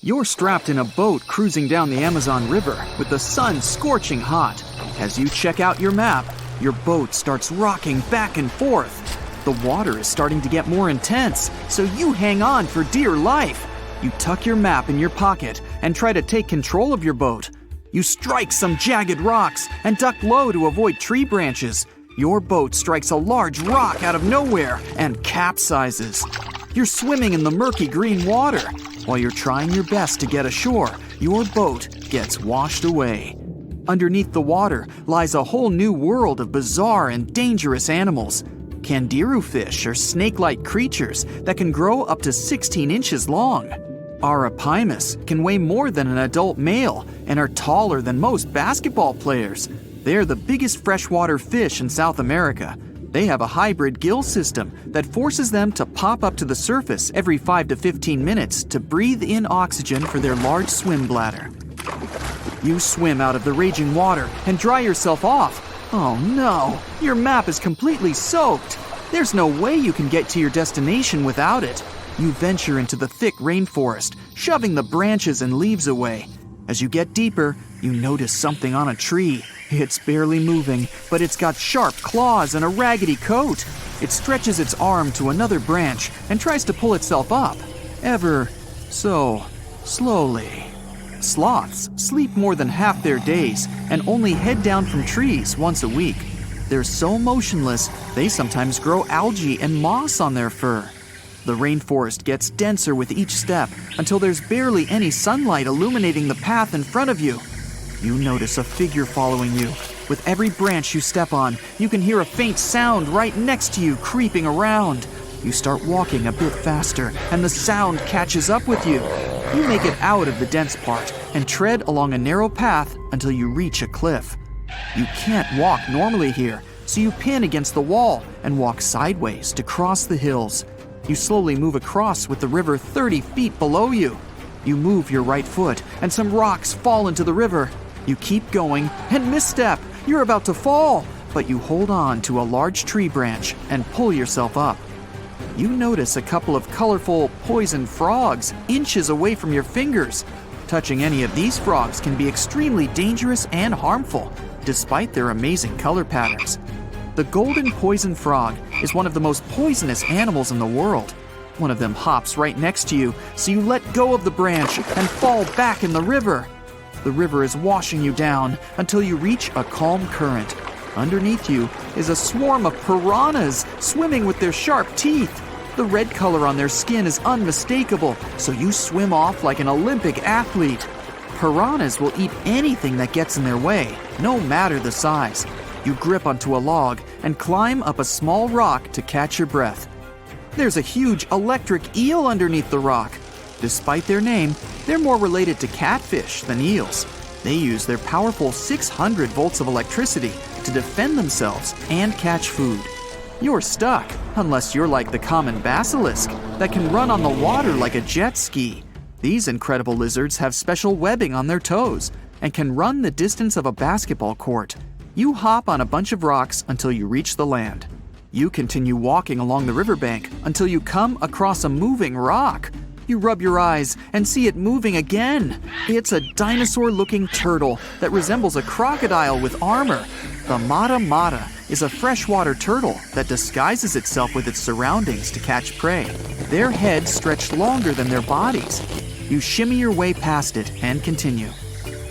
You're strapped in a boat cruising down the Amazon River with the sun scorching hot. As you check out your map, your boat starts rocking back and forth. The water is starting to get more intense, so you hang on for dear life. You tuck your map in your pocket and try to take control of your boat. You strike some jagged rocks and duck low to avoid tree branches. Your boat strikes a large rock out of nowhere and capsizes. You're swimming in the murky green water. While you're trying your best to get ashore, your boat gets washed away. Underneath the water lies a whole new world of bizarre and dangerous animals. Candiru fish are snake-like creatures that can grow up to 16 inches long. Arapimus can weigh more than an adult male and are taller than most basketball players. They're the biggest freshwater fish in South America. They have a hybrid gill system that forces them to pop up to the surface every 5 to 15 minutes to breathe in oxygen for their large swim bladder. You swim out of the raging water and dry yourself off. Oh no, your map is completely soaked. There's no way you can get to your destination without it. You venture into the thick rainforest, shoving the branches and leaves away. As you get deeper, you notice something on a tree. It's barely moving, but it's got sharp claws and a raggedy coat. It stretches its arm to another branch and tries to pull itself up, ever so slowly. Sloths sleep more than half their days and only head down from trees once a week. They're so motionless, they sometimes grow algae and moss on their fur. The rainforest gets denser with each step until there's barely any sunlight illuminating the path in front of you. You notice a figure following you. With every branch you step on, you can hear a faint sound right next to you creeping around. You start walking a bit faster, and the sound catches up with you. You make it out of the dense part and tread along a narrow path until you reach a cliff. You can't walk normally here, so you pin against the wall and walk sideways to cross the hills. You slowly move across with the river 30 feet below you. You move your right foot, and some rocks fall into the river. You keep going and misstep. You're about to fall, but you hold on to a large tree branch and pull yourself up. You notice a couple of colorful poison frogs inches away from your fingers. Touching any of these frogs can be extremely dangerous and harmful, despite their amazing color patterns. The golden poison frog is one of the most poisonous animals in the world. One of them hops right next to you, so you let go of the branch and fall back in the river. The river is washing you down until you reach a calm current. Underneath you is a swarm of piranhas swimming with their sharp teeth. The red color on their skin is unmistakable, so you swim off like an Olympic athlete. Piranhas will eat anything that gets in their way, no matter the size. You grip onto a log and climb up a small rock to catch your breath. There's a huge electric eel underneath the rock. Despite their name, they're more related to catfish than eels. They use their powerful 600 volts of electricity to defend themselves and catch food. You're stuck, unless you're like the common basilisk that can run on the water like a jet ski. These incredible lizards have special webbing on their toes and can run the distance of a basketball court. You hop on a bunch of rocks until you reach the land. You continue walking along the riverbank until you come across a moving rock. You rub your eyes and see it moving again. It's a dinosaur-looking turtle that resembles a crocodile with armor. The mata mata is a freshwater turtle that disguises itself with its surroundings to catch prey. Their heads stretch longer than their bodies. You shimmy your way past it and continue.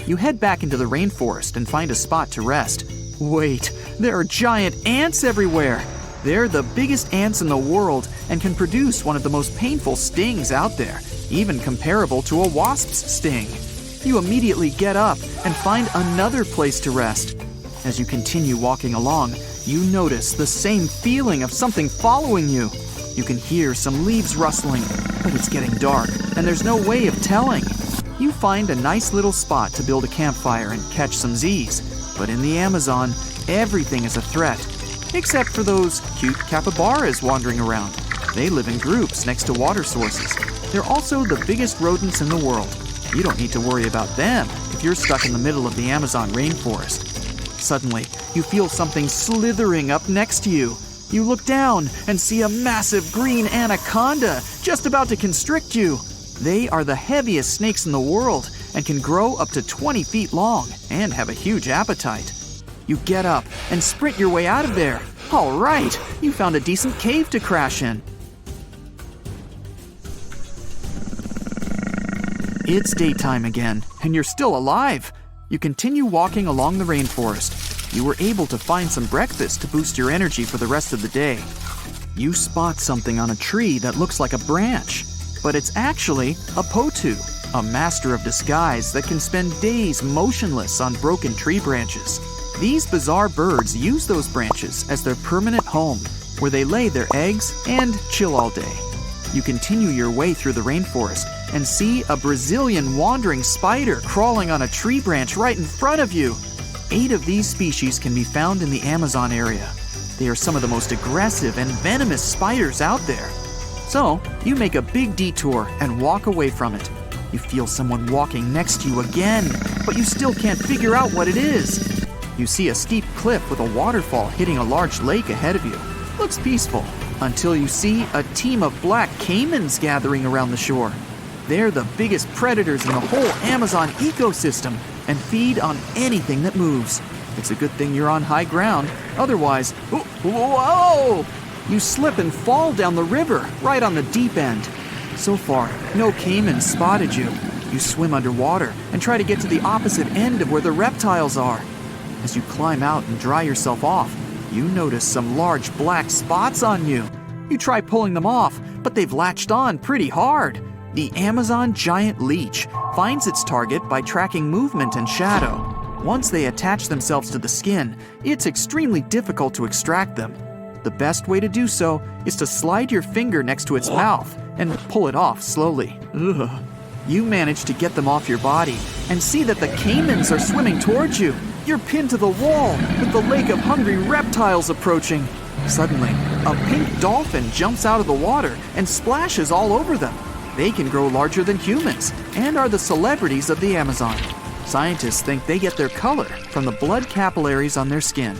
You head back into the rainforest and find a spot to rest. Wait, there are giant ants everywhere. They're the biggest ants in the world and can produce one of the most painful stings out there, even comparable to a wasp's sting. You immediately get up and find another place to rest. As you continue walking along, you notice the same feeling of something following you. You can hear some leaves rustling, but it's getting dark and there's no way of telling. You find a nice little spot to build a campfire and catch some Z's. But in the Amazon, everything is a threat, except for those cute capybaras wandering around. They live in groups next to water sources. They're also the biggest rodents in the world. You don't need to worry about them if you're stuck in the middle of the Amazon rainforest. Suddenly, you feel something slithering up next to you. You look down and see a massive green anaconda just about to constrict you. They are the heaviest snakes in the world and can grow up to 20 feet long and have a huge appetite. You get up and sprint your way out of there. All right, you found a decent cave to crash in. It's daytime again, and you're still alive. You continue walking along the rainforest. You were able to find some breakfast to boost your energy for the rest of the day. You spot something on a tree that looks like a branch, but it's actually a potu, a master of disguise that can spend days motionless on broken tree branches. These bizarre birds use those branches as their permanent home, where they lay their eggs and chill all day. You continue your way through the rainforest and see a Brazilian wandering spider crawling on a tree branch right in front of you. 8 of these species can be found in the Amazon area. They are some of the most aggressive and venomous spiders out there. So, you make a big detour and walk away from it. You feel someone walking next to you again, but you still can't figure out what it is. You see a steep cliff with a waterfall hitting a large lake ahead of you. Looks peaceful, until you see a team of black caimans gathering around the shore. They're the biggest predators in the whole Amazon ecosystem and feed on anything that moves. It's a good thing you're on high ground, otherwise, whoa! You slip and fall down the river, right on the deep end. So far, no caimans spotted you. You swim underwater and try to get to the opposite end of where the reptiles are. As you climb out and dry yourself off, you notice some large black spots on you. You try pulling them off, but they've latched on pretty hard. The Amazon giant leech finds its target by tracking movement and shadow. Once they attach themselves to the skin, it's extremely difficult to extract them. The best way to do so is to slide your finger next to its mouth and pull it off slowly. Ugh. You manage to get them off your body and see that the caimans are swimming towards you. You're pinned to the wall with the lake of hungry reptiles approaching. Suddenly, a pink dolphin jumps out of the water and splashes all over them. They can grow larger than humans and are the celebrities of the Amazon. Scientists think they get their color from the blood capillaries on their skin.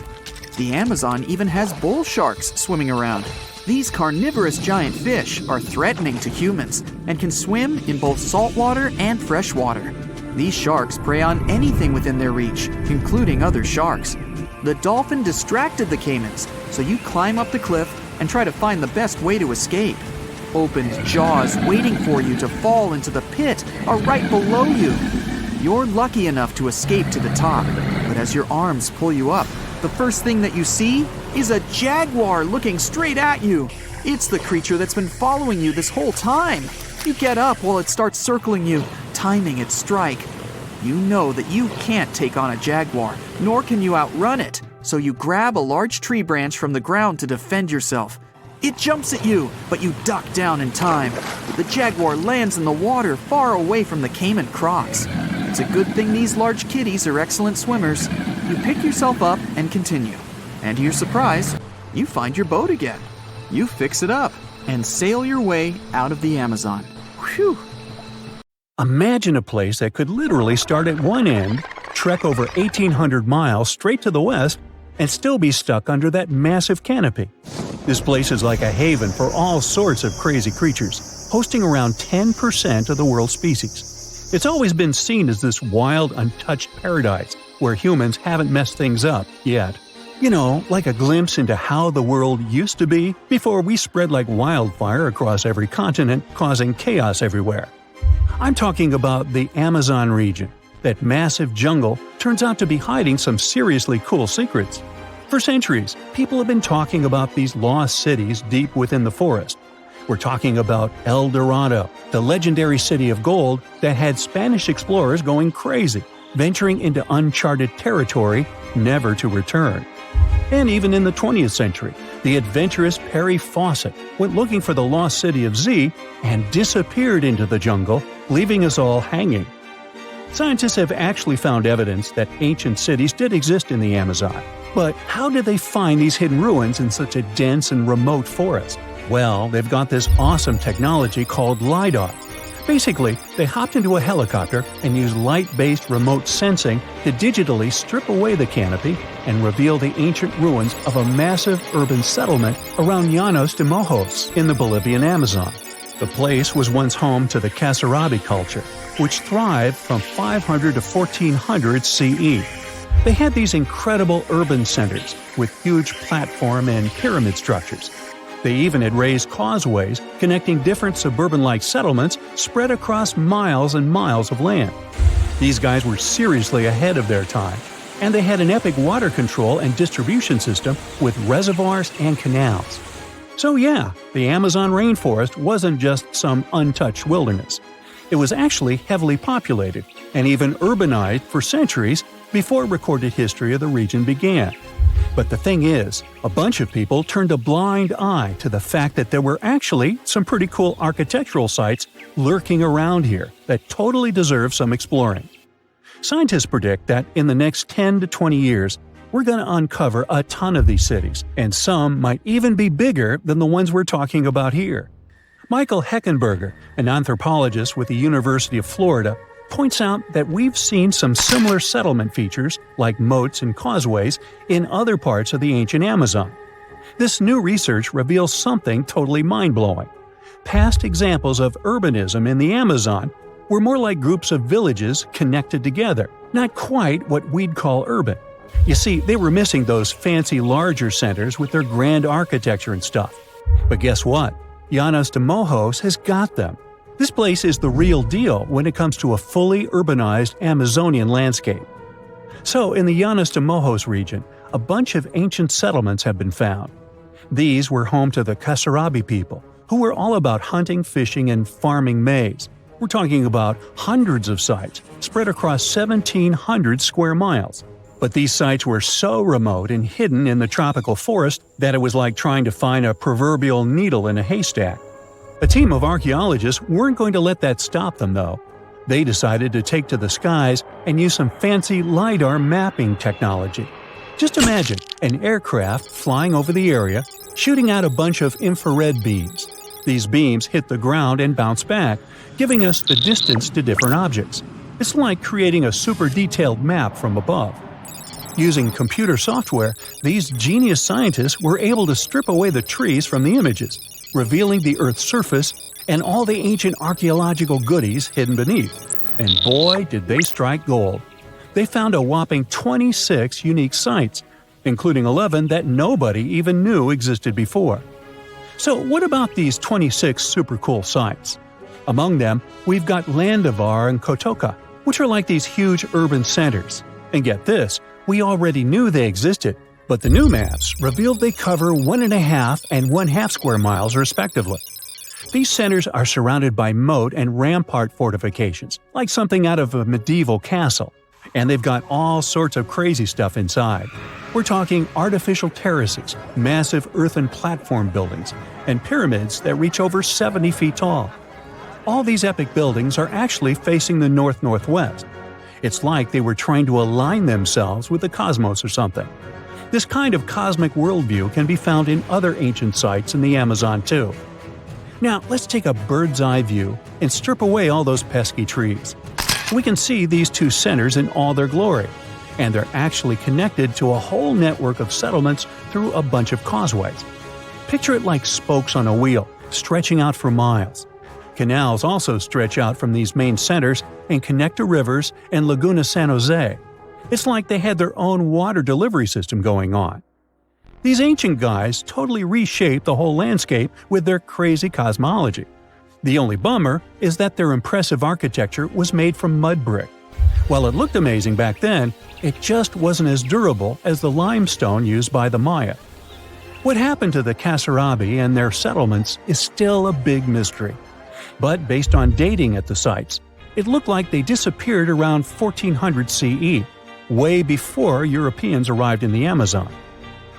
The Amazon even has bull sharks swimming around. These carnivorous giant fish are threatening to humans and can swim in both saltwater and freshwater. These sharks prey on anything within their reach, including other sharks. The dolphin distracted the caimans, so you climb up the cliff and try to find the best way to escape. Opened jaws waiting for you to fall into the pit are right below you. You're lucky enough to escape to the top, but as your arms pull you up, the first thing that you see is a jaguar looking straight at you. It's the creature that's been following you this whole time. You get up while it starts circling you, timing its strike. You know that you can't take on a jaguar, nor can you outrun it, so you grab a large tree branch from the ground to defend yourself. It jumps at you, but you duck down in time. The jaguar lands in the water far away from the caiman crocs. It's a good thing these large kitties are excellent swimmers. You pick yourself up and continue. And to your surprise, you find your boat again. You fix it up and sail your way out of the Amazon. Whew! Imagine a place that could literally start at one end, trek over 1,800 miles straight to the west, and still be stuck under that massive canopy. This place is like a haven for all sorts of crazy creatures, hosting around 10% of the world's species. It's always been seen as this wild, untouched paradise where humans haven't messed things up yet. You know, like a glimpse into how the world used to be before we spread like wildfire across every continent, causing chaos everywhere. I'm talking about the Amazon region. That massive jungle turns out to be hiding some seriously cool secrets. For centuries, people have been talking about these lost cities deep within the forest. We're talking about El Dorado, the legendary city of gold that had Spanish explorers going crazy, venturing into uncharted territory, never to return. And even in the 20th century, the adventurous Perry Fawcett went looking for the lost city of Z and disappeared into the jungle, leaving us all hanging. Scientists have actually found evidence that ancient cities did exist in the Amazon. But how did they find these hidden ruins in such a dense and remote forest? Well, they've got this awesome technology called LiDAR. Basically, they hopped into a helicopter and used light-based remote sensing to digitally strip away the canopy and reveal the ancient ruins of a massive urban settlement around Llanos de Mojos in the Bolivian Amazon. The place was once home to the Kasarabi culture, which thrived from 500 to 1400 CE. They had these incredible urban centers with huge platform and pyramid structures. They even had raised causeways connecting different suburban-like settlements spread across miles and miles of land. These guys were seriously ahead of their time, and they had an epic water control and distribution system with reservoirs and canals. So yeah, the Amazon rainforest wasn't just some untouched wilderness. It was actually heavily populated and even urbanized for centuries before recorded history of the region began. But the thing is, a bunch of people turned a blind eye to the fact that there were actually some pretty cool architectural sites lurking around here that totally deserve some exploring. Scientists predict that in the next 10 to 20 years, we're going to uncover a ton of these cities, and some might even be bigger than the ones we're talking about here. Michael Heckenberger, an anthropologist with the University of Florida, points out that we've seen some similar settlement features, like moats and causeways, in other parts of the ancient Amazon. This new research reveals something totally mind-blowing. Past examples of urbanism in the Amazon were more like groups of villages connected together, not quite what we'd call urban. You see, they were missing those fancy larger centers with their grand architecture and stuff. But guess what? Llanos de Mojos has got them. This place is the real deal when it comes to a fully urbanized Amazonian landscape. So, in the Llanos de Mojos region, a bunch of ancient settlements have been found. These were home to the Kasarabi people, who were all about hunting, fishing, and farming maize. We're talking about hundreds of sites, spread across 1,700 square miles. But these sites were so remote and hidden in the tropical forest that it was like trying to find a proverbial needle in a haystack. A team of archaeologists weren't going to let that stop them, though. They decided to take to the skies and use some fancy LiDAR mapping technology. Just imagine an aircraft flying over the area, shooting out a bunch of infrared beams. These beams hit the ground and bounce back, giving us the distance to different objects. It's like creating a super detailed map from above. Using computer software, these genius scientists were able to strip away the trees from the images, revealing the Earth's surface and all the ancient archaeological goodies hidden beneath. And boy, did they strike gold. They found a whopping 26 unique sites, including 11 that nobody even knew existed before. So what about these 26 super cool sites? Among them, we've got Landivar and Kotoka, which are like these huge urban centers. And get this, we already knew they existed, but the new maps revealed they cover 1.5 and 1/2 square miles respectively. These centers are surrounded by moat and rampart fortifications, like something out of a medieval castle. And they've got all sorts of crazy stuff inside. We're talking artificial terraces, massive earthen platform buildings, and pyramids that reach over 70 feet tall. All these epic buildings are actually facing the north-northwest. It's like they were trying to align themselves with the cosmos or something. This kind of cosmic worldview can be found in other ancient sites in the Amazon too. Now, let's take a bird's-eye view and strip away all those pesky trees. We can see these two centers in all their glory, and they're actually connected to a whole network of settlements through a bunch of causeways. Picture it like spokes on a wheel, stretching out for miles. Canals also stretch out from these main centers and connect to rivers and Laguna San Jose. It's like they had their own water delivery system going on. These ancient guys totally reshaped the whole landscape with their crazy cosmology. The only bummer is that their impressive architecture was made from mud brick. While it looked amazing back then, it just wasn't as durable as the limestone used by the Maya. What happened to the Kasarabi and their settlements is still a big mystery. But based on dating at the sites, it looked like they disappeared around 1400 CE, way before Europeans arrived in the Amazon.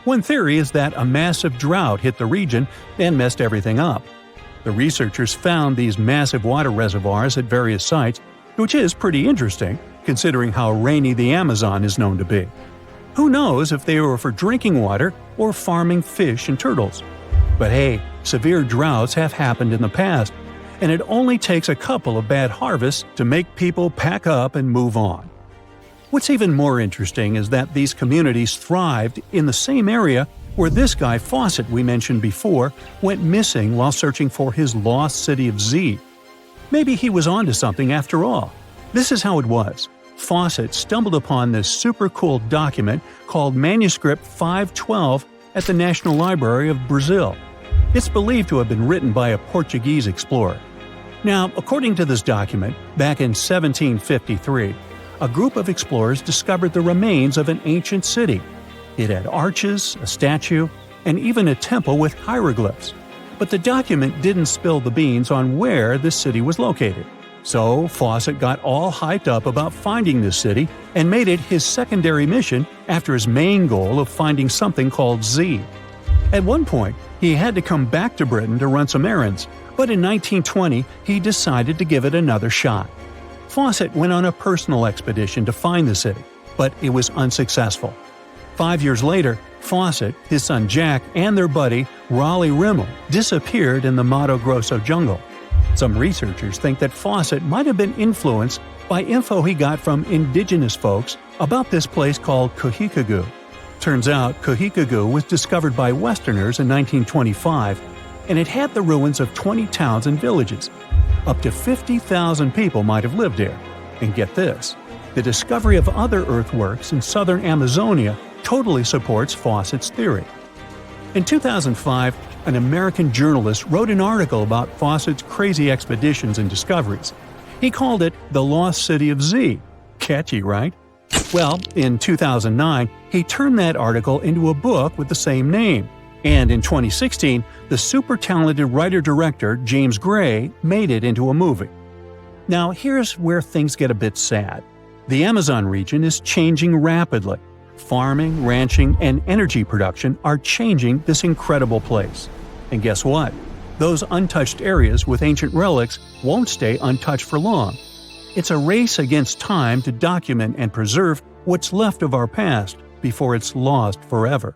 One theory is that a massive drought hit the region and messed everything up. The researchers found these massive water reservoirs at various sites, which is pretty interesting, considering how rainy the Amazon is known to be. Who knows if they were for drinking water or farming fish and turtles? But hey, severe droughts have happened in the past, and it only takes a couple of bad harvests to make people pack up and move on. What's even more interesting is that these communities thrived in the same area where this guy Fawcett we mentioned before went missing while searching for his lost city of Z. Maybe he was onto something after all. This is how it was. Fawcett stumbled upon this super cool document called Manuscript 512 at the National Library of Brazil. It's believed to have been written by a Portuguese explorer. Now, according to this document, back in 1753, a group of explorers discovered the remains of an ancient city. It had arches, a statue, and even a temple with hieroglyphs. But the document didn't spill the beans on where this city was located. So Fawcett got all hyped up about finding this city and made it his secondary mission after his main goal of finding something called Z. At one point, he had to come back to Britain to run some errands, but in 1920 he decided to give it another shot. Fawcett went on a personal expedition to find the city, but it was unsuccessful. 5 years later, Fawcett, his son Jack, and their buddy Raleigh Rimmel disappeared in the Mato Grosso jungle. Some researchers think that Fawcett might have been influenced by info he got from indigenous folks about this place called Cujicagú. Turns out Cujicagú was discovered by Westerners in 1925, and it had the ruins of 20 towns and villages. Up to 50,000 people might have lived there. And get this, the discovery of other earthworks in southern Amazonia totally supports Fawcett's theory. In 2005, an American journalist wrote an article about Fawcett's crazy expeditions and discoveries. He called it The Lost City of Z. Catchy, right? Well, in 2009, he turned that article into a book with the same name. And in 2016, the super talented writer-director James Gray made it into a movie. Now, here's where things get a bit sad. The Amazon region is changing rapidly. Farming, ranching, and energy production are changing this incredible place. And guess what? Those untouched areas with ancient relics won't stay untouched for long. It's a race against time to document and preserve what's left of our past before it's lost forever.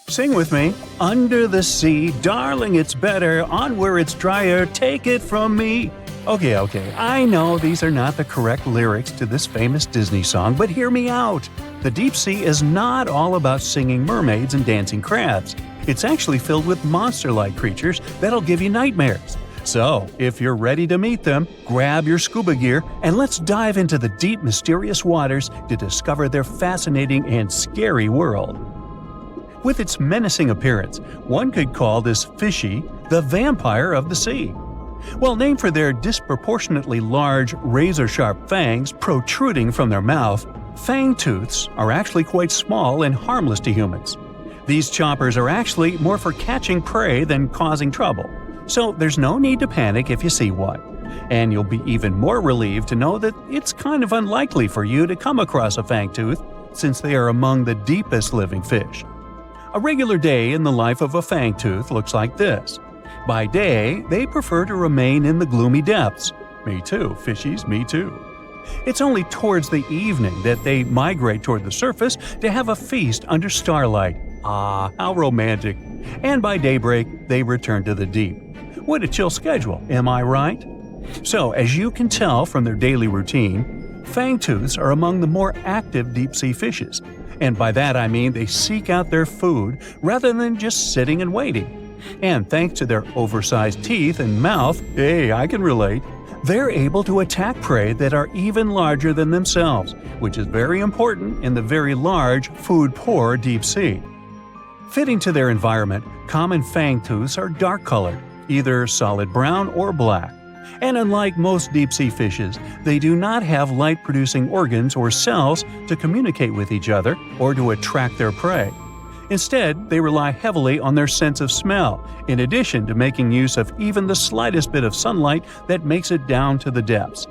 Sing with me. Under the sea, darling, it's better. On where it's drier, take it from me. Okay, I know these are not the correct lyrics to this famous Disney song, but hear me out. The deep sea is not all about singing mermaids and dancing crabs. It's actually filled with monster-like creatures that'll give you nightmares. So, if you're ready to meet them, grab your scuba gear and let's dive into the deep, mysterious waters to discover their fascinating and scary world. With its menacing appearance, one could call this fishy the vampire of the sea. Well, named for their disproportionately large, razor-sharp fangs protruding from their mouth, fangtooths are actually quite small and harmless to humans. These choppers are actually more for catching prey than causing trouble, so there's no need to panic if you see one. And you'll be even more relieved to know that it's kind of unlikely for you to come across a fangtooth, since they are among the deepest living fish. A regular day in the life of a fangtooth looks like this. By day, they prefer to remain in the gloomy depths. Me too, fishies, me too. It's only towards the evening that they migrate toward the surface to have a feast under starlight. Ah, how romantic. And by daybreak, they return to the deep. What a chill schedule, am I right? So, as you can tell from their daily routine, fangtooths are among the more active deep-sea fishes. And by that I mean they seek out their food rather than just sitting and waiting. And thanks to their oversized teeth and mouth, hey, I can relate, they're able to attack prey that are even larger than themselves, which is very important in the very large, food-poor deep sea. Fitting to their environment, common fangtooths are dark-colored, either solid brown or black. And unlike most deep-sea fishes, they do not have light-producing organs or cells to communicate with each other or to attract their prey. Instead, they rely heavily on their sense of smell, in addition to making use of even the slightest bit of sunlight that makes it down to the depths.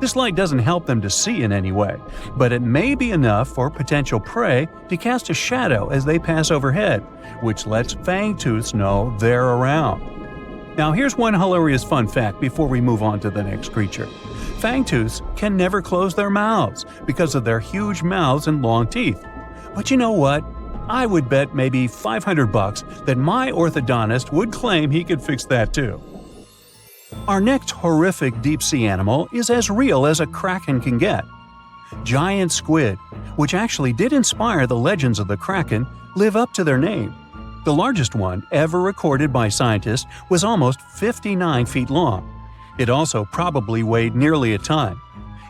This light doesn't help them to see in any way, but it may be enough for potential prey to cast a shadow as they pass overhead, which lets fangtooths know they're around. Now here's one hilarious fun fact before we move on to the next creature. Fangtooths can never close their mouths because of their huge mouths and long teeth. But you know what? I would bet maybe $500 that my orthodontist would claim he could fix that too. Our next horrific deep-sea animal is as real as a kraken can get. Giant squid, which actually did inspire the legends of the kraken, live up to their name. The largest one ever recorded by scientists was almost 59 feet long. It also probably weighed nearly a ton.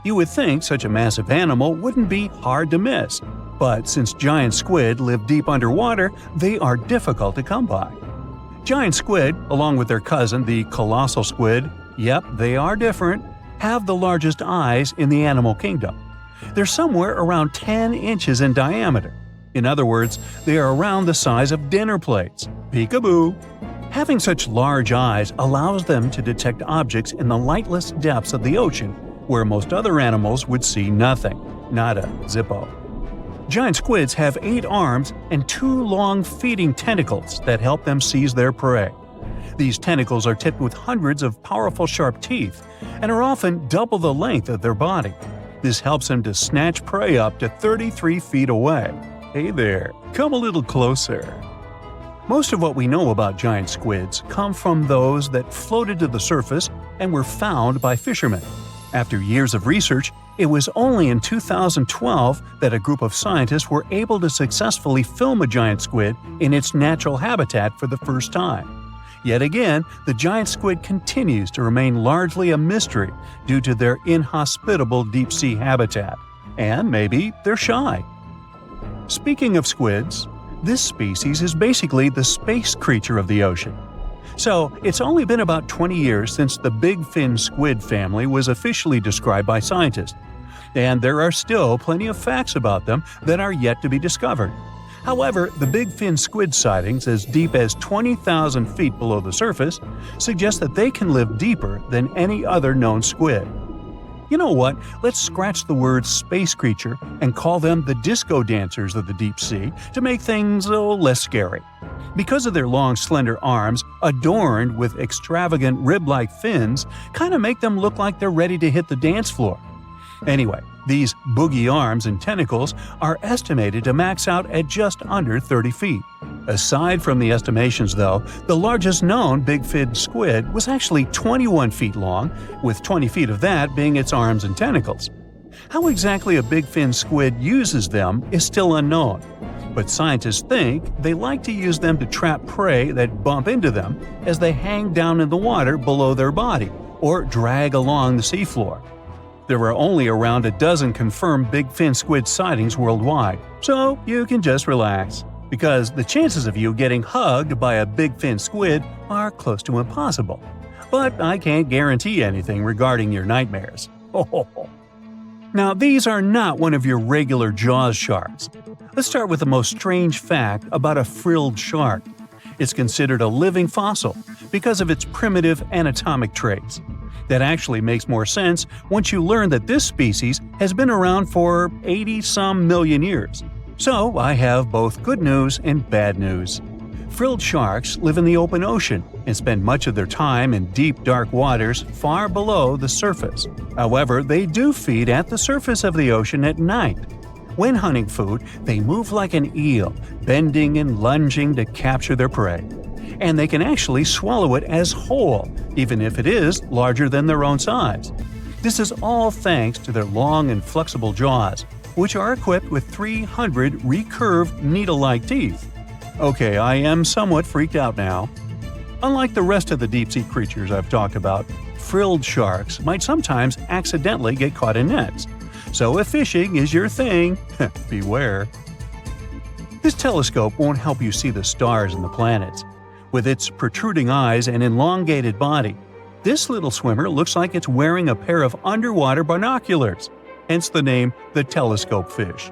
You would think such a massive animal wouldn't be hard to miss, but since giant squid live deep underwater, they are difficult to come by. Giant squid, along with their cousin the colossal squid, yep, they are different, have the largest eyes in the animal kingdom. They're somewhere around 10 inches in diameter. In other words, they are around the size of dinner plates. Peekaboo! Having such large eyes allows them to detect objects in the lightless depths of the ocean, where most other animals would see nothing. Nada, zippo. Giant squids have 8 arms and 2 long feeding tentacles that help them seize their prey. These tentacles are tipped with hundreds of powerful sharp teeth and are often double the length of their body. This helps them to snatch prey up to 33 feet away. Hey there, come a little closer. Most of what we know about giant squids come from those that floated to the surface and were found by fishermen. After years of research, it was only in 2012 that a group of scientists were able to successfully film a giant squid in its natural habitat for the first time. Yet again, the giant squid continues to remain largely a mystery due to their inhospitable deep-sea habitat. And maybe they're shy. Speaking of squids, this species is basically the space creature of the ocean. So, it's only been about 20 years since the big fin squid family was officially described by scientists, and there are still plenty of facts about them that are yet to be discovered. However, the big fin squid sightings as deep as 20,000 feet below the surface suggest that they can live deeper than any other known squid. You know what? Let's scratch the word space creature and call them the disco dancers of the deep sea to make things less scary. Because of their long, slender arms, adorned with extravagant rib-like fins, kind of make them look like they're ready to hit the dance floor. Anyway, these boogie arms and tentacles are estimated to max out at just under 30 feet. Aside from the estimations, though, the largest known big-fin squid was actually 21 feet long, with 20 feet of that being its arms and tentacles. How exactly a big-fin squid uses them is still unknown, but scientists think they like to use them to trap prey that bump into them as they hang down in the water below their body or drag along the seafloor. There are only around a dozen confirmed big fin squid sightings worldwide, so you can just relax, because the chances of you getting hugged by a big fin squid are close to impossible. But I can't guarantee anything regarding your nightmares. Now, these are not one of your regular Jaws sharks. Let's start with the most strange fact about a frilled shark. It's considered a living fossil because of its primitive anatomic traits. That actually makes more sense once you learn that this species has been around for 80-some million years. So I have both good news and bad news. Frilled sharks live in the open ocean and spend much of their time in deep, dark waters far below the surface. However, they do feed at the surface of the ocean at night. When hunting food, they move like an eel, bending and lunging to capture their prey. And they can actually swallow it as whole, even if it is larger than their own size. This is all thanks to their long and flexible jaws, which are equipped with 300 recurved needle-like teeth. Okay, I am somewhat freaked out now. Unlike the rest of the deep-sea creatures I've talked about, frilled sharks might sometimes accidentally get caught in nets. So if fishing is your thing, beware. This telescope won't help you see the stars and the planets. With its protruding eyes and elongated body, this little swimmer looks like it's wearing a pair of underwater binoculars, hence the name the telescope fish.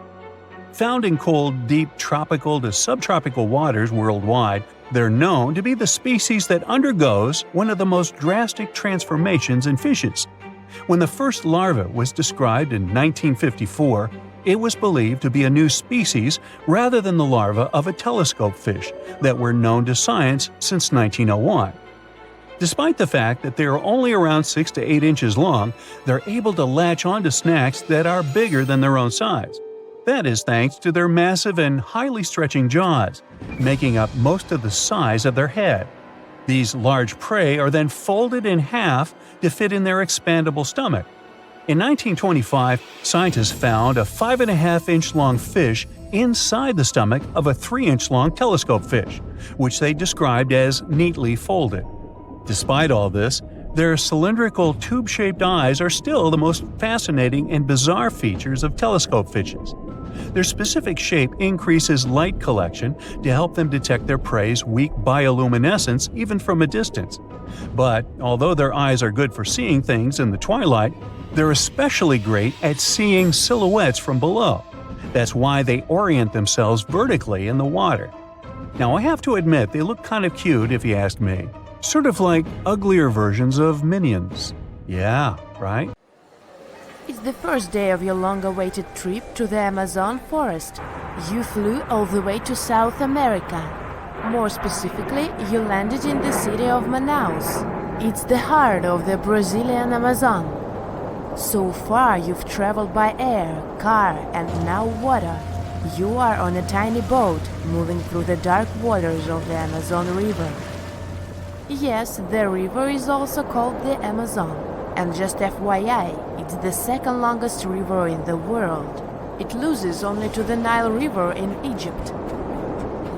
Found in cold, deep tropical to subtropical waters worldwide, they're known to be the species that undergoes one of the most drastic transformations in fishes. When the first larva was described in 1954, it was believed to be a new species rather than the larva of a telescope fish that were known to science since 1901. Despite the fact that they are only around 6 to 8 inches long, they're able to latch onto snacks that are bigger than their own size. That is thanks to their massive and highly stretching jaws, making up most of the size of their head. These large prey are then folded in half to fit in their expandable stomach. In 1925, scientists found a 5.5-inch long fish inside the stomach of a 3-inch long telescope fish, which they described as neatly folded. Despite all this, their cylindrical tube-shaped eyes are still the most fascinating and bizarre features of telescope fishes. Their specific shape increases light collection to help them detect their prey's weak bioluminescence even from a distance. But although their eyes are good for seeing things in the twilight, they're especially great at seeing silhouettes from below. That's why they orient themselves vertically in the water. Now, I have to admit they look kind of cute if you ask me. Sort of like uglier versions of minions. Yeah, right? It's the first day of your long-awaited trip to the Amazon forest. You flew all the way to South America. More specifically, you landed in the city of Manaus. It's the heart of the Brazilian Amazon. So far, you've traveled by air, car, and now water. You are on a tiny boat, moving through the dark waters of the Amazon River. Yes, the river is also called the Amazon. And just FYI, it's the second longest river in the world. It loses only to the Nile River in Egypt.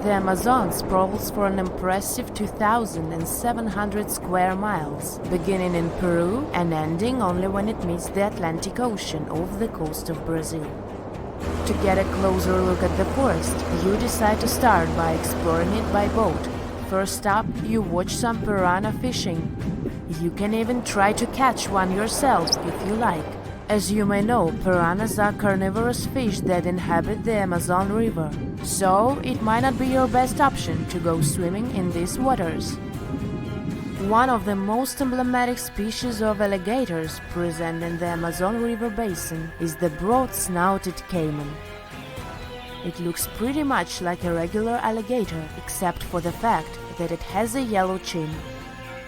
The Amazon sprawls for an impressive 2,700 square miles, beginning in Peru and ending only when it meets the Atlantic Ocean off the coast of Brazil. To get a closer look at the forest, you decide to start by exploring it by boat. First up, you watch some piranha fishing. You can even try to catch one yourself if you like. As you may know, piranhas are carnivorous fish that inhabit the Amazon River, so it might not be your best option to go swimming in these waters. One of the most emblematic species of alligators present in the Amazon River basin is the broad-snouted caiman. It looks pretty much like a regular alligator, except for the fact that it has a yellow chin.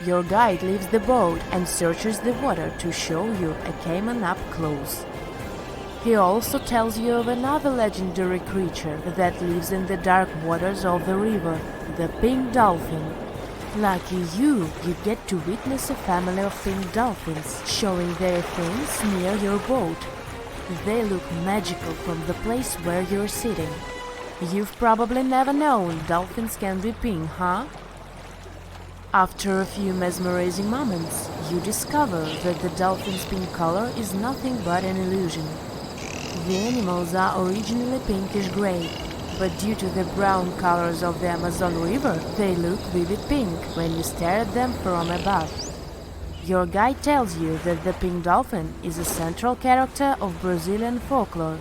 Your guide leaves the boat and searches the water to show you a caiman up close. He also tells you of another legendary creature that lives in the dark waters of the river, the pink dolphin. Lucky you get to witness a family of pink dolphins showing their fins near your boat. They look magical from the place where you're sitting. You've probably never known dolphins can be pink, huh? After a few mesmerizing moments, you discover that the dolphin's pink color is nothing but an illusion. The animals are originally pinkish-gray, but due to the brown colors of the Amazon River, they look vivid pink when you stare at them from above. Your guide tells you that the pink dolphin is a central character of Brazilian folklore.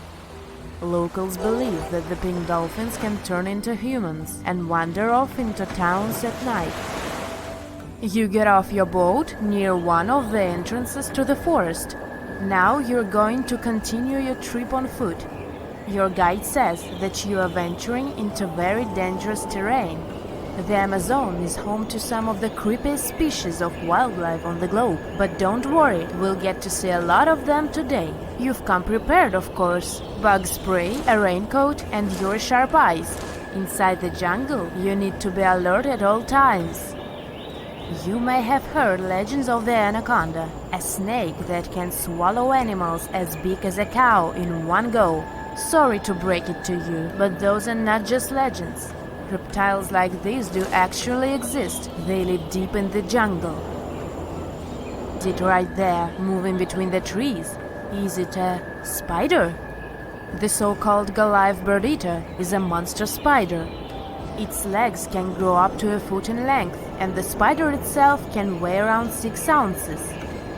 Locals believe that the pink dolphins can turn into humans and wander off into towns at night. You get off your boat near one of the entrances to the forest. Now you're going to continue your trip on foot. Your guide says that you are venturing into very dangerous terrain. The Amazon is home to some of the creepiest species of wildlife on the globe, but don't worry, we'll get to see a lot of them today. You've come prepared, of course. Bug spray, a raincoat, and your sharp eyes. Inside the jungle, you need to be alert at all times. You may have heard legends of the anaconda, a snake that can swallow animals as big as a cow in one go. Sorry to break it to you, but those are not just legends. Reptiles like these do actually exist. They live deep in the jungle. It right there, moving between the trees. Is it a spider? The so-called Goliath bird-eater is a monster spider. Its legs can grow up to a foot in length, and the spider itself can weigh around 6 ounces.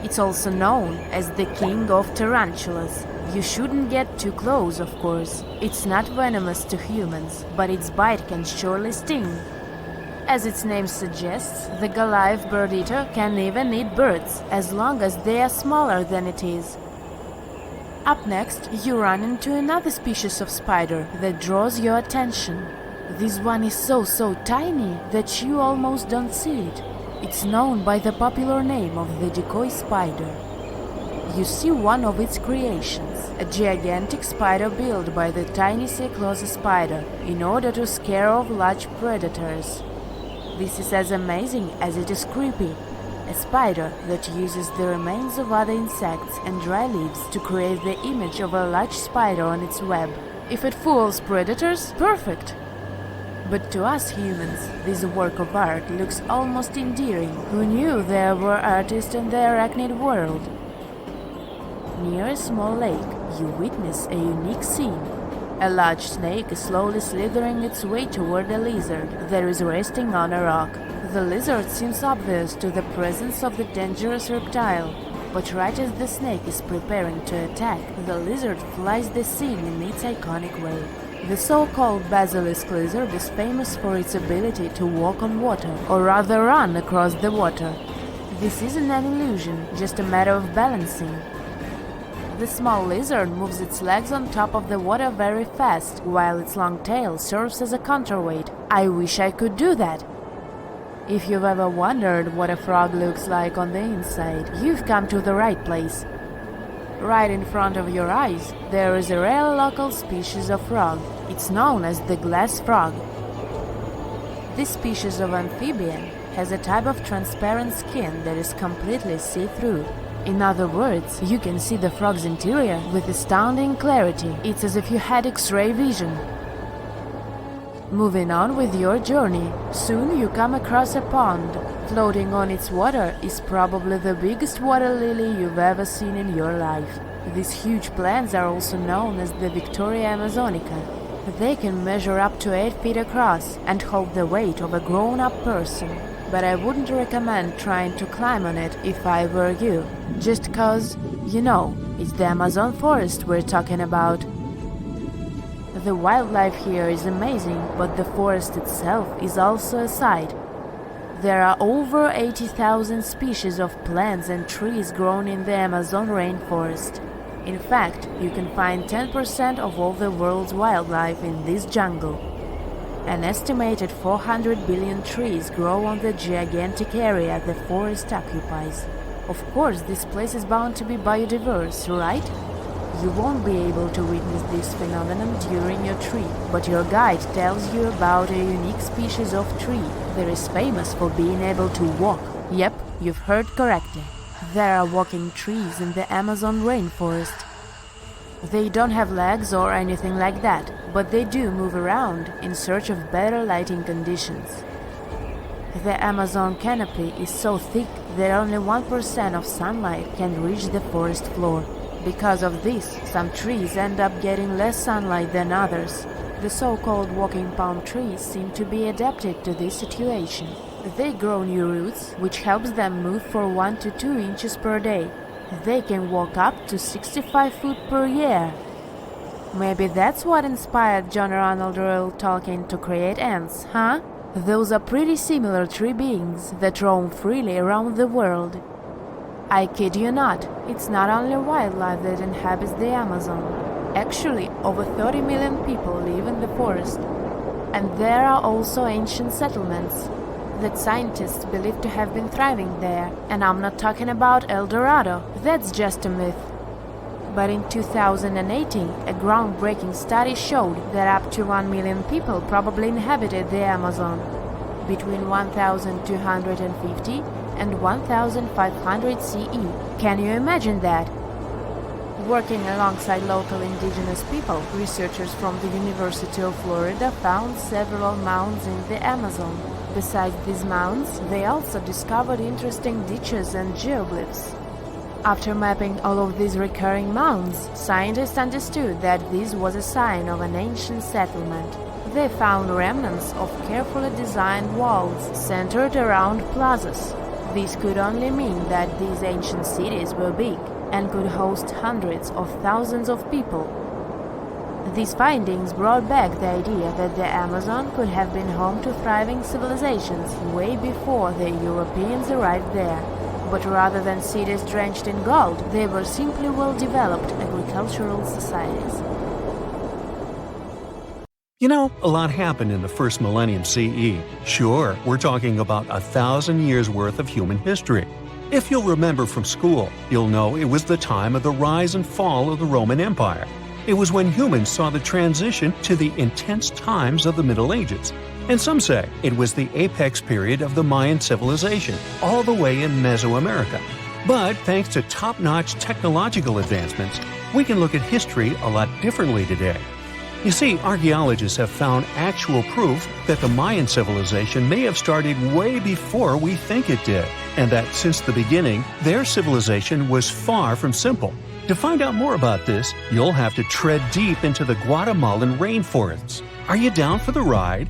It's also known as the king of tarantulas. You shouldn't get too close, of course. It's not venomous to humans, but its bite can surely sting. As its name suggests, the Goliath bird-eater can even eat birds, as long as they are smaller than it is. Up next, you run into another species of spider that draws your attention. This one is so tiny that you almost don't see it. It's known by the popular name of the decoy spider. You see one of its creations, a gigantic spider built by the tiny Cyclosa spider in order to scare off large predators. This is as amazing as it is creepy. a spider that uses the remains of other insects and dry leaves to create the image of a large spider on its web. If it fools predators, perfect! But to us humans, this work of art looks almost endearing. Who knew there were artists in the arachnid world? Near a small lake, you witness a unique scene. A large snake is slowly slithering its way toward a lizard that is resting on a rock. The lizard seems obvious to the presence of the dangerous reptile, but right as the snake is preparing to attack, the lizard flies the scene in its iconic way. The so-called basilisk lizard is famous for its ability to walk on water, or rather run across the water. This isn't an illusion, just a matter of balancing. The small lizard moves its legs on top of the water very fast, while its long tail serves as a counterweight. I wish I could do that. If you've ever wondered what a frog looks like on the inside, you've come to the right place. Right in front of your eyes, there is a rare local species of frog. It's known as the glass frog. This species of amphibian has a type of transparent skin that is completely see-through. In other words, you can see the frog's interior with astounding clarity. It's as if you had X-ray vision. Moving on with your journey, soon you come across a pond. Floating on its water is probably the biggest water lily you've ever seen in your life. These huge plants are also known as the Victoria Amazonica. They can measure up to 8 feet across and hold the weight of a grown-up person. But I wouldn't recommend trying to climb on it if I were you. Just cause, you know, it's the Amazon forest we're talking about. The wildlife here is amazing, but the forest itself is also a sight. There are over 80,000 species of plants and trees grown in the Amazon rainforest. In fact, you can find 10% of all the world's wildlife in this jungle. An estimated 400 billion trees grow on the gigantic area the forest occupies. Of course, this place is bound to be biodiverse, right? You won't be able to witness this phenomenon during your trip, but your guide tells you about a unique species of tree that is famous for being able to walk. Yep, you've heard correctly. There are walking trees in the Amazon rainforest. They don't have legs or anything like that, but they do move around in search of better lighting conditions. The Amazon canopy is so thick that only 1% of sunlight can reach the forest floor. Because of this, some trees end up getting less sunlight than others. The so-called walking palm trees seem to be adapted to this situation. They grow new roots, which helps them move for 1 to 2 inches per day. They can walk up to 65 feet per year. Maybe that's what inspired John Ronald Reuel Tolkien to create ants, huh? Those are pretty similar tree beings that roam freely around the world. I kid you not, it's not only wildlife that inhabits the Amazon. Actually, over 30 million people live in the forest. And there are also ancient settlements that scientists believe to have been thriving there. And I'm not talking about El Dorado, that's just a myth. But in 2018, a groundbreaking study showed that up to 1 million people probably inhabited the Amazon. Between 1,250 and 1,500 CE. Can you imagine that? Working alongside local indigenous people, researchers from the University of Florida found several mounds in the Amazon. Besides these mounds, they also discovered interesting ditches and geoglyphs. After mapping all of these recurring mounds, scientists understood that this was a sign of an ancient settlement. They found remnants of carefully designed walls centered around plazas. This could only mean that these ancient cities were big and could host hundreds of thousands of people. These findings brought back the idea that the Amazon could have been home to thriving civilizations way before the Europeans arrived there. But rather than cities drenched in gold, they were simply well-developed agricultural societies. You know, a lot happened in the first millennium CE. Sure, we're talking about 1,000 years worth of human history. If you'll remember from school, you'll know it was the time of the rise and fall of the Roman Empire. It was when humans saw the transition to the intense times of the Middle Ages. And some say it was the apex period of the Mayan civilization, all the way in Mesoamerica. But thanks to top-notch technological advancements, we can look at history a lot differently today. You see, archaeologists have found actual proof that the Mayan civilization may have started way before we think it did, and that since the beginning, their civilization was far from simple. To find out more about this, you'll have to tread deep into the Guatemalan rainforests. Are you down for the ride?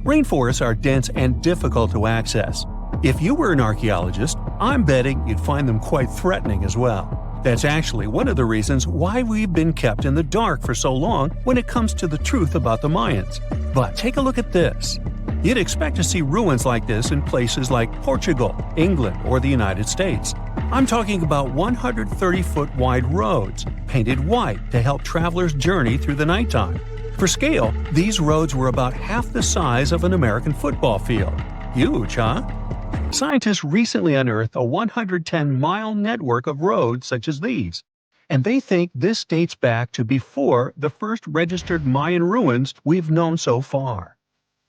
Rainforests are dense and difficult to access. If you were an archaeologist, I'm betting you'd find them quite threatening as well. That's actually one of the reasons why we've been kept in the dark for so long when it comes to the truth about the Mayans. But take a look at this. You'd expect to see ruins like this in places like Portugal, England, or the United States. I'm talking about 130-foot wide roads, painted white to help travelers journey through the nighttime. For scale, these roads were about half the size of an American football field. Huge, huh? Scientists recently unearthed a 110-mile network of roads such as these, and they think this dates back to before the first registered Mayan ruins we've known so far.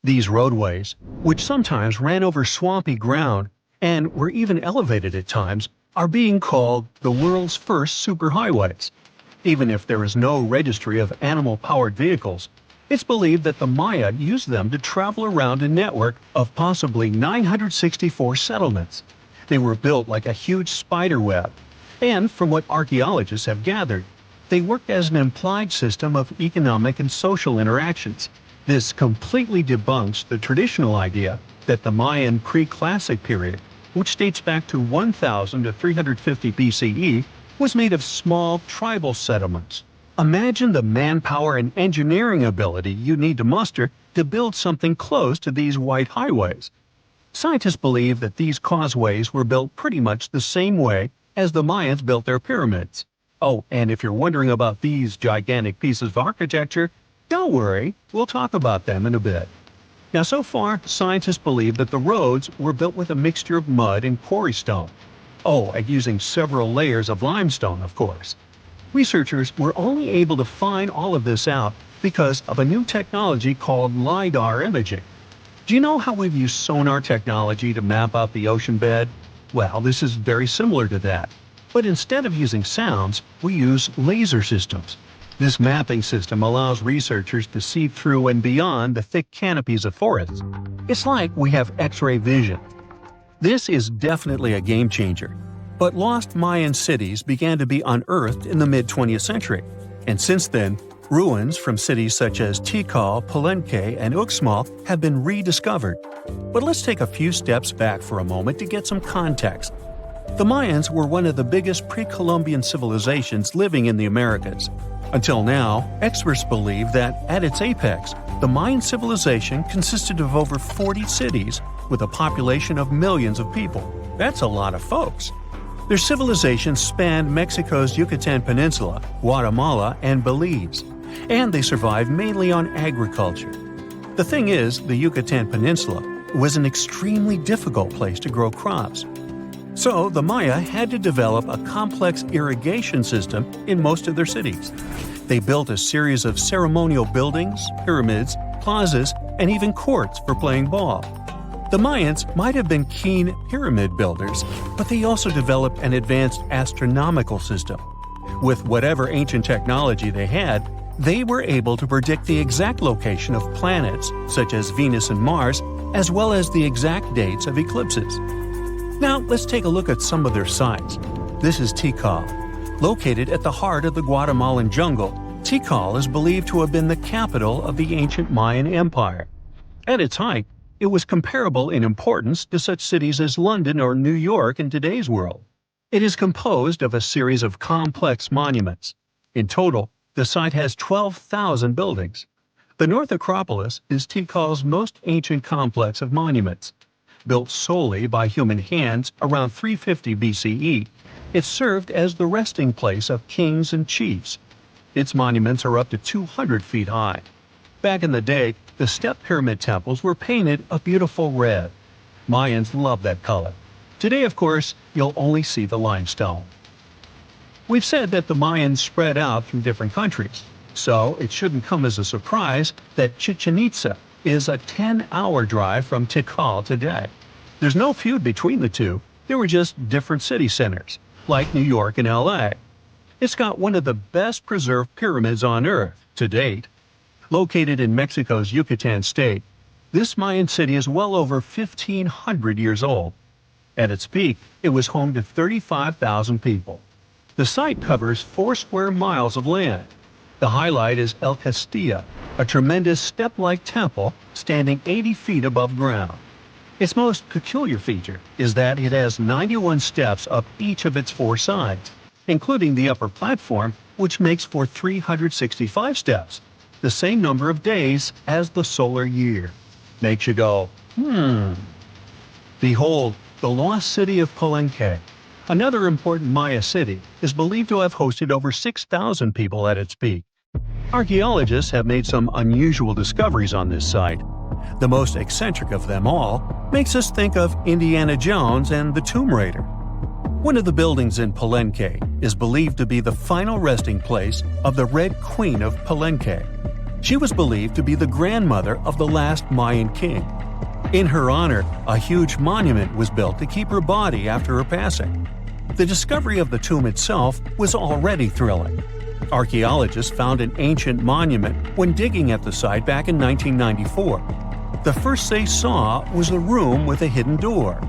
These roadways, which sometimes ran over swampy ground and were even elevated at times, are being called the world's first superhighways. Even if there is no registry of animal-powered vehicles, it's believed that the Maya used them to travel around a network of possibly 964 settlements. They were built like a huge spider web, and from what archaeologists have gathered, they worked as an implied system of economic and social interactions. This completely debunks the traditional idea that the Mayan pre-classic period, which dates back to 1000 to 350 BCE, was made of small tribal settlements. Imagine the manpower and engineering ability you need to muster to build something close to these white highways. Scientists believe that these causeways were built pretty much the same way as the Mayans built their pyramids. Oh, and if you're wondering about these gigantic pieces of architecture, don't worry, we'll talk about them in a bit. Now, so far, scientists believe that the roads were built with a mixture of mud and quarry stone. Oh, and using several layers of limestone, of course. Researchers were only able to find all of this out because of a new technology called LiDAR imaging. Do you know how we've used sonar technology to map out the ocean bed? Well, this is very similar to that. But instead of using sounds, we use laser systems. This mapping system allows researchers to see through and beyond the thick canopies of forests. It's like we have X-ray vision. This is definitely a game changer. But lost Mayan cities began to be unearthed in the mid-20th century, and since then, ruins from cities such as Tikal, Palenque, and Uxmal have been rediscovered. But let's take a few steps back for a moment to get some context. The Mayans were one of the biggest pre-Columbian civilizations living in the Americas. Until now, experts believe that, at its apex, the Mayan civilization consisted of over 40 cities with a population of millions of people. That's a lot of folks. Their civilization spanned Mexico's Yucatan Peninsula, Guatemala, and Belize, and they survived mainly on agriculture. The thing is, the Yucatan Peninsula was an extremely difficult place to grow crops. So the Maya had to develop a complex irrigation system in most of their cities. They built a series of ceremonial buildings, pyramids, plazas, and even courts for playing ball. The Mayans might have been keen pyramid builders, but they also developed an advanced astronomical system. With whatever ancient technology they had, they were able to predict the exact location of planets, such as Venus and Mars, as well as the exact dates of eclipses. Now, let's take a look at some of their sites. This is Tikal. Located at the heart of the Guatemalan jungle, Tikal is believed to have been the capital of the ancient Mayan Empire. At its height, it was comparable in importance to such cities as London or New York in today's world. It is composed of a series of complex monuments. In total, the site has 12,000 buildings. The North Acropolis is Tikal's most ancient complex of monuments. Built solely by human hands around 350 BCE, it served as the resting place of kings and chiefs. Its monuments are up to 200 feet high. Back in the day, the step pyramid temples were painted a beautiful red. Mayans loved that color. Today, of course, you'll only see the limestone. We've said that the Mayans spread out through different countries, so it shouldn't come as a surprise that Chichen Itza, is a 10-hour drive from Tikal today. There's no feud between the two, they were just different city centers, like New York and LA. It's got one of the best preserved pyramids on Earth to date. Located in Mexico's Yucatan state, this Mayan city is well over 1,500 years old. At its peak, it was home to 35,000 people. The site covers 4 square miles of land. The highlight is El Castillo, a tremendous step-like temple standing 80 feet above ground. Its most peculiar feature is that it has 91 steps up each of its 4 sides, including the upper platform, which makes for 365 steps, the same number of days as the solar year. Makes you go, Behold, the lost city of Palenque. Another important Maya city is believed to have hosted over 6,000 people at its peak. Archaeologists have made some unusual discoveries on this site. The most eccentric of them all makes us think of Indiana Jones and the Tomb Raider. One of the buildings in Palenque is believed to be the final resting place of the Red Queen of Palenque. She was believed to be the grandmother of the last Mayan king. In her honor, a huge monument was built to keep her body after her passing. The discovery of the tomb itself was already thrilling. Archaeologists found an ancient monument when digging at the site back in 1994. The first they saw was a room with a hidden door.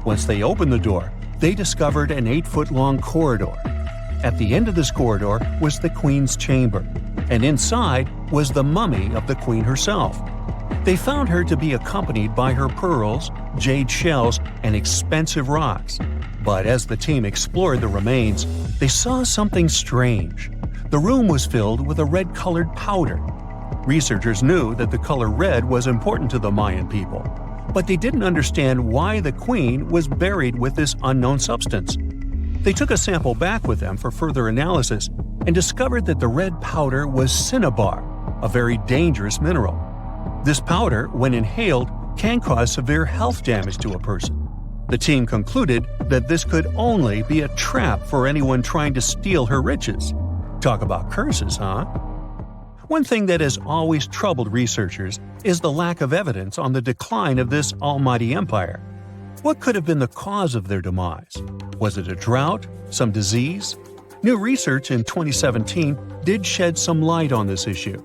Once they opened the door, they discovered an 8-foot-long corridor. At the end of this corridor was the queen's chamber, and inside was the mummy of the queen herself. They found her to be accompanied by her pearls, jade shells, and expensive rocks. But as the team explored the remains, they saw something strange. The room was filled with a red-colored powder. Researchers knew that the color red was important to the Mayan people, but they didn't understand why the queen was buried with this unknown substance. They took a sample back with them for further analysis and discovered that the red powder was cinnabar, a very dangerous mineral. This powder, when inhaled, can cause severe health damage to a person. The team concluded that this could only be a trap for anyone trying to steal her riches. Talk about curses, huh? One thing that has always troubled researchers is the lack of evidence on the decline of this almighty empire. What could have been the cause of their demise? Was it a drought? Some disease? New research in 2017 did shed some light on this issue.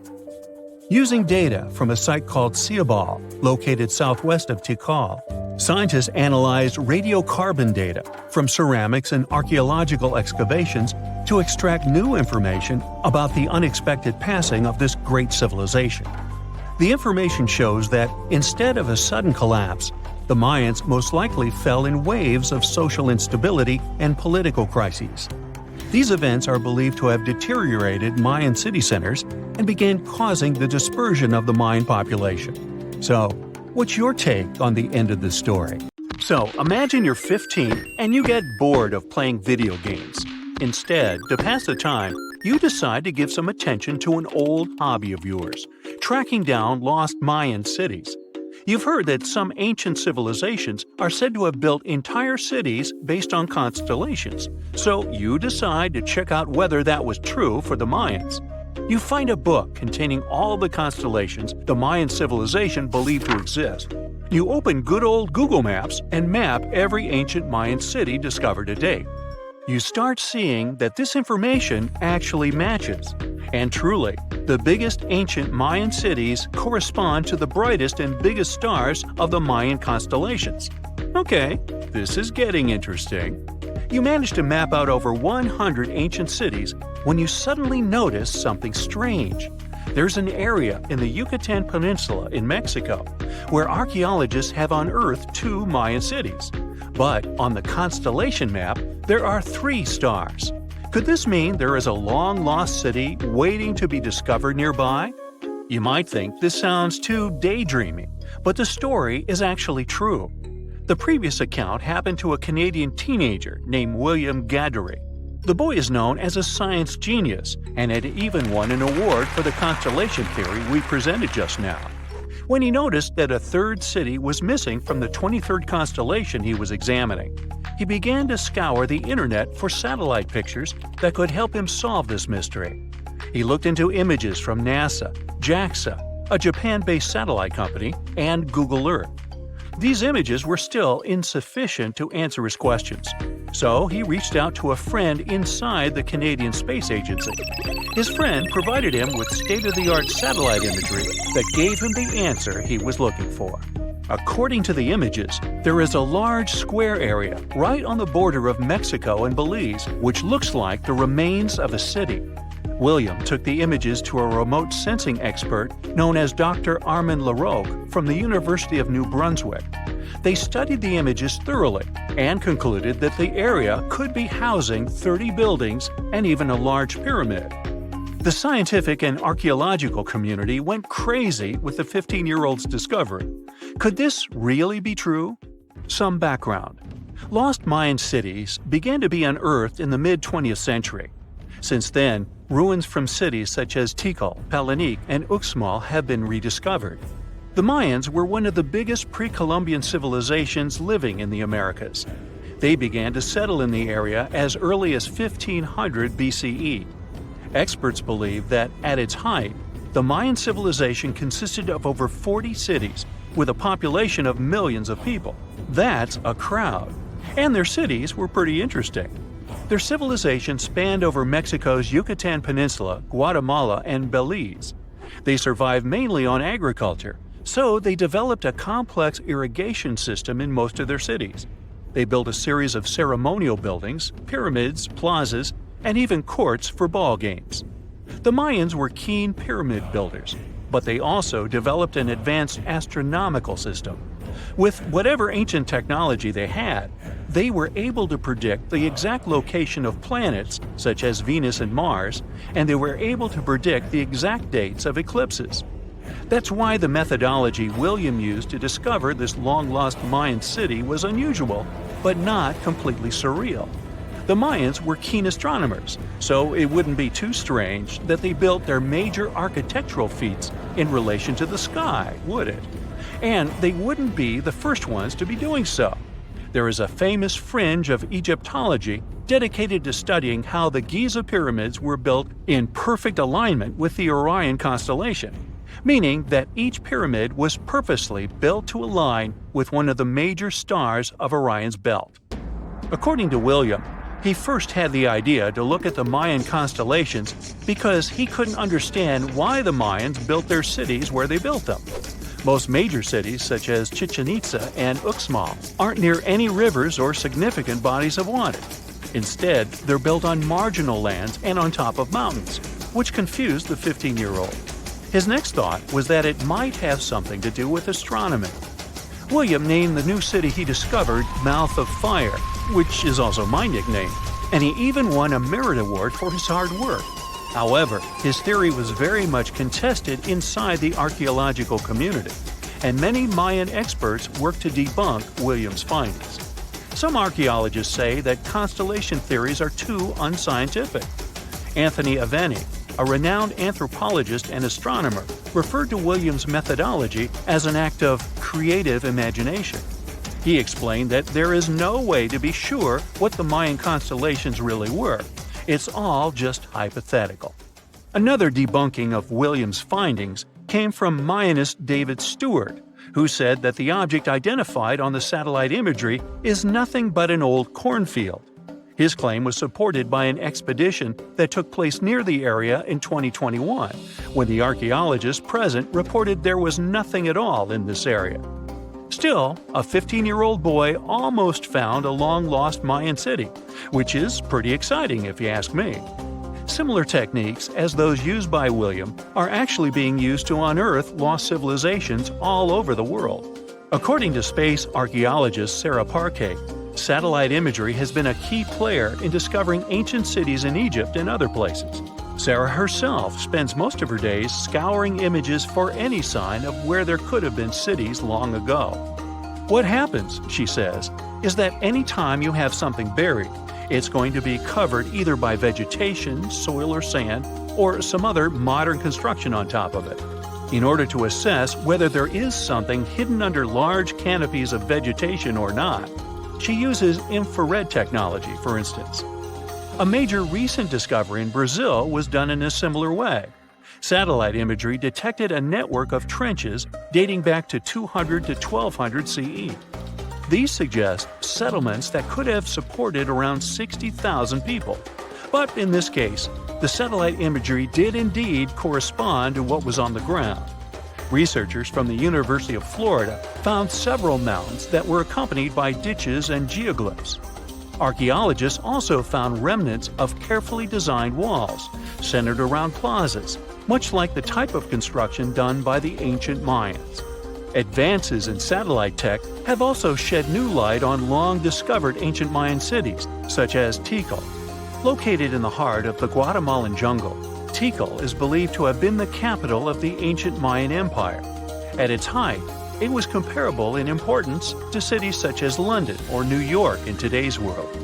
Using data from a site called Ziggurats, located southwest of Tikal, scientists analyzed radiocarbon data from ceramics and archaeological excavations to extract new information about the unexpected passing of this great civilization. The information shows that instead of a sudden collapse, the Mayans most likely fell in waves of social instability and political crises. These events are believed to have deteriorated Mayan city centers and began causing the dispersion of the Mayan population. So, what's your take on the end of this story? So, imagine you're 15 and you get bored of playing video games. Instead, to pass the time, you decide to give some attention to an old hobby of yours, tracking down lost Mayan cities. You've heard that some ancient civilizations are said to have built entire cities based on constellations, so you decide to check out whether that was true for the Mayans. You find a book containing all the constellations the Mayan civilization believed to exist. You open good old Google Maps and map every ancient Mayan city discovered to date. You start seeing that this information actually matches. And truly, the biggest ancient Mayan cities correspond to the brightest and biggest stars of the Mayan constellations. Okay, this is getting interesting. You manage to map out over 100 ancient cities when you suddenly notice something strange. There's an area in the Yucatan Peninsula in Mexico where archaeologists have unearthed 2 Mayan cities. But on the constellation map, there are 3 stars. Could this mean there is a long-lost city waiting to be discovered nearby? You might think this sounds too daydreaming, but the story is actually true. The previous account happened to a Canadian teenager named William Gaddery. The boy is known as a science genius and had even won an award for the constellation theory we presented just now. When he noticed that a 3rd city was missing from the 23rd constellation he was examining, he began to scour the internet for satellite pictures that could help him solve this mystery. He looked into images from NASA, JAXA, a Japan-based satellite company, and Google Earth. These images were still insufficient to answer his questions, so he reached out to a friend inside the Canadian Space Agency. His friend provided him with state-of-the-art satellite imagery that gave him the answer he was looking for. According to the images, there is a large square area right on the border of Mexico and Belize, which looks like the remains of a city. William took the images to a remote sensing expert known as Dr. Armand Laroque from the University of New Brunswick. They studied the images thoroughly and concluded that the area could be housing 30 buildings and even a large pyramid. The scientific and archaeological community went crazy with the 15-year-old's discovery. Could this really be true? Some background. Lost Mayan cities began to be unearthed in the mid-20th century. Since then, ruins from cities such as Tikal, Palenque, and Uxmal have been rediscovered. The Mayans were one of the biggest pre-Columbian civilizations living in the Americas. They began to settle in the area as early as 1500 BCE. Experts believe that, at its height, the Mayan civilization consisted of over 40 cities with a population of millions of people. That's a crowd. And their cities were pretty interesting. Their civilization spanned over Mexico's Yucatan Peninsula, Guatemala, and Belize. They survived mainly on agriculture, so they developed a complex irrigation system in most of their cities. They built a series of ceremonial buildings, pyramids, plazas, and even courts for ball games. The Mayans were keen pyramid builders, but they also developed an advanced astronomical system. With whatever ancient technology they had, they were able to predict the exact location of planets, such as Venus and Mars, and they were able to predict the exact dates of eclipses. That's why the methodology William used to discover this long-lost Mayan city was unusual, but not completely surreal. The Mayans were keen astronomers, so it wouldn't be too strange that they built their major architectural feats in relation to the sky, would it? And they wouldn't be the first ones to be doing so. There is a famous fringe of Egyptology dedicated to studying how the Giza pyramids were built in perfect alignment with the Orion constellation, meaning that each pyramid was purposely built to align with one of the major stars of Orion's belt. According to William, he first had the idea to look at the Mayan constellations because he couldn't understand why the Mayans built their cities where they built them. Most major cities, such as Chichen Itza and Uxmal, aren't near any rivers or significant bodies of water. Instead, they're built on marginal lands and on top of mountains, which confused the 15-year-old. His next thought was that it might have something to do with astronomy. William named the new city he discovered Mouth of Fire, which is also my nickname, and he even won a merit award for his hard work. However, his theory was very much contested inside the archaeological community, and many Mayan experts worked to debunk William's findings. Some archaeologists say that constellation theories are too unscientific. Anthony Aveni, a renowned anthropologist and astronomer, referred to William's methodology as an act of creative imagination. He explained that there is no way to be sure what the Mayan constellations really were. It's all just hypothetical. Another debunking of William's findings came from Mayanist David Stewart, who said that the object identified on the satellite imagery is nothing but an old cornfield. His claim was supported by an expedition that took place near the area in 2021, when the archaeologists present reported there was nothing at all in this area. Still, a 15-year-old boy almost found a long-lost Mayan city, which is pretty exciting if you ask me. Similar techniques as those used by William are actually being used to unearth lost civilizations all over the world. According to space archaeologist Sarah Parquet, satellite imagery has been a key player in discovering ancient cities in Egypt and other places. Sarah herself spends most of her days scouring images for any sign of where there could have been cities long ago. What happens, she says, is that any time you have something buried, it's going to be covered either by vegetation, soil or sand, or some other modern construction on top of it. In order to assess whether there is something hidden under large canopies of vegetation or not, she uses infrared technology, for instance. A major recent discovery in Brazil was done in a similar way. Satellite imagery detected a network of trenches dating back to 200 to 1200 CE. These suggest settlements that could have supported around 60,000 people. But in this case, the satellite imagery did indeed correspond to what was on the ground. Researchers from the University of Florida found several mounds that were accompanied by ditches and geoglyphs. Archaeologists also found remnants of carefully designed walls, centered around plazas, much like the type of construction done by the ancient Mayans. Advances in satellite tech have also shed new light on long-discovered ancient Mayan cities, such as Tikal. Located in the heart of the Guatemalan jungle, Tikal is believed to have been the capital of the ancient Mayan Empire. At its height, it was comparable in importance to cities such as London or New York in today's world.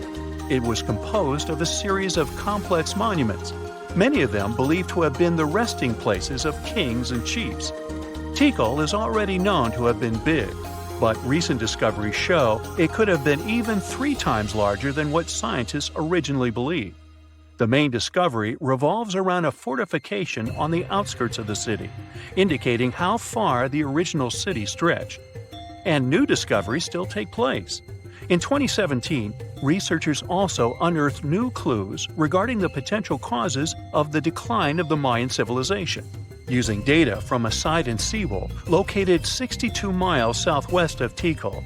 It was composed of a series of complex monuments, many of them believed to have been the resting places of kings and chiefs. Tikal is already known to have been big, but recent discoveries show it could have been even 3 times larger than what scientists originally believed. The main discovery revolves around a fortification on the outskirts of the city, indicating how far the original city stretched. And new discoveries still take place. In 2017, researchers also unearthed new clues regarding the potential causes of the decline of the Mayan civilization. Using data from a Sidon seawall located 62 miles southwest of Tikal,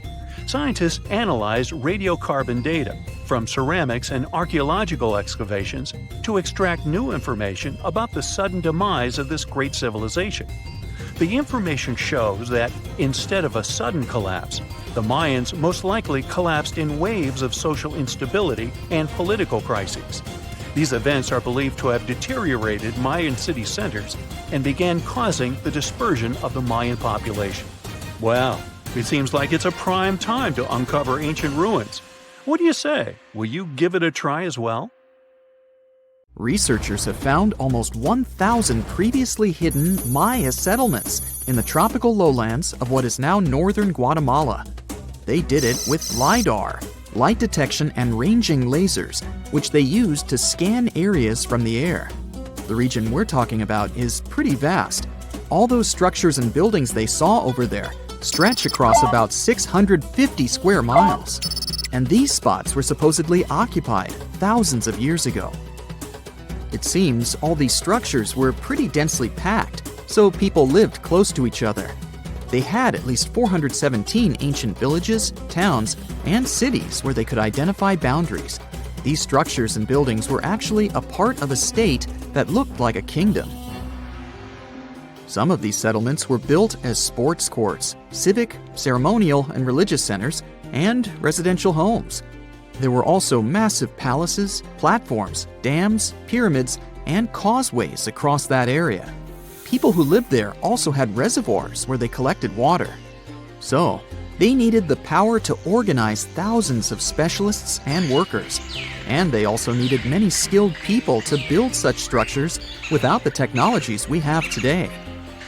scientists analyzed radiocarbon data from ceramics and archaeological excavations to extract new information about the sudden demise of this great civilization. The information shows that, instead of a sudden collapse, the Mayans most likely collapsed in waves of social instability and political crises. These events are believed to have deteriorated Mayan city centers and began causing the dispersion of the Mayan population. Well, it seems like it's a prime time to uncover ancient ruins. What do you say? Will you give it a try as well? Researchers have found almost 1,000 previously hidden Maya settlements in the tropical lowlands of what is now northern Guatemala. They did it with LiDAR, light detection and ranging lasers, which they used to scan areas from the air. The region we're talking about is pretty vast. All those structures and buildings they saw over there stretch across about 650 square miles. And these spots were supposedly occupied thousands of years ago. It seems all these structures were pretty densely packed, so people lived close to each other. They had at least 417 ancient villages, towns, and cities where they could identify boundaries. These structures and buildings were actually a part of a state that looked like a kingdom. Some of these settlements were built as sports courts, civic, ceremonial, and religious centers, and residential homes. There were also massive palaces, platforms, dams, pyramids, and causeways across that area. People who lived there also had reservoirs where they collected water. So, they needed the power to organize thousands of specialists and workers. And they also needed many skilled people to build such structures without the technologies we have today.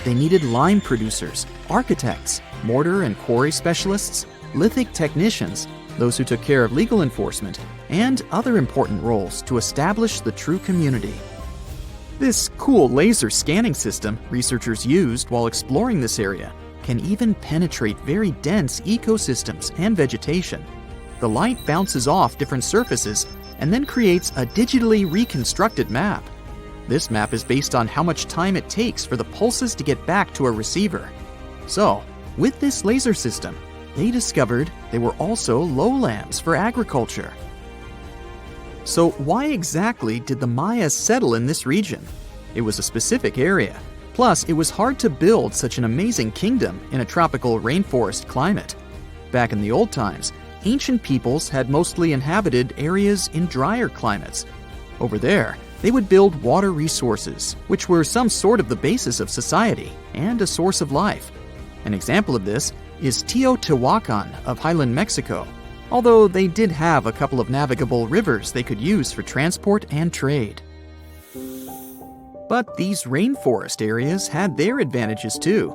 They needed lime producers, architects, mortar and quarry specialists, lithic technicians, those who took care of legal enforcement, and other important roles to establish the true community. This cool laser scanning system researchers used while exploring this area can even penetrate very dense ecosystems and vegetation. The light bounces off different surfaces and then creates a digitally reconstructed map. This map is based on how much time it takes for the pulses to get back to a receiver. So, with this laser system, they discovered there were also lowlands for agriculture. So why exactly did the Mayas settle in this region? It was a specific area. Plus, it was hard to build such an amazing kingdom in a tropical rainforest climate. Back in the old times, ancient peoples had mostly inhabited areas in drier climates. Over there, they would build water resources, which were some sort of the basis of society and a source of life. An example of this is Teotihuacan of Highland Mexico, although they did have a couple of navigable rivers they could use for transport and trade. But these rainforest areas had their advantages too.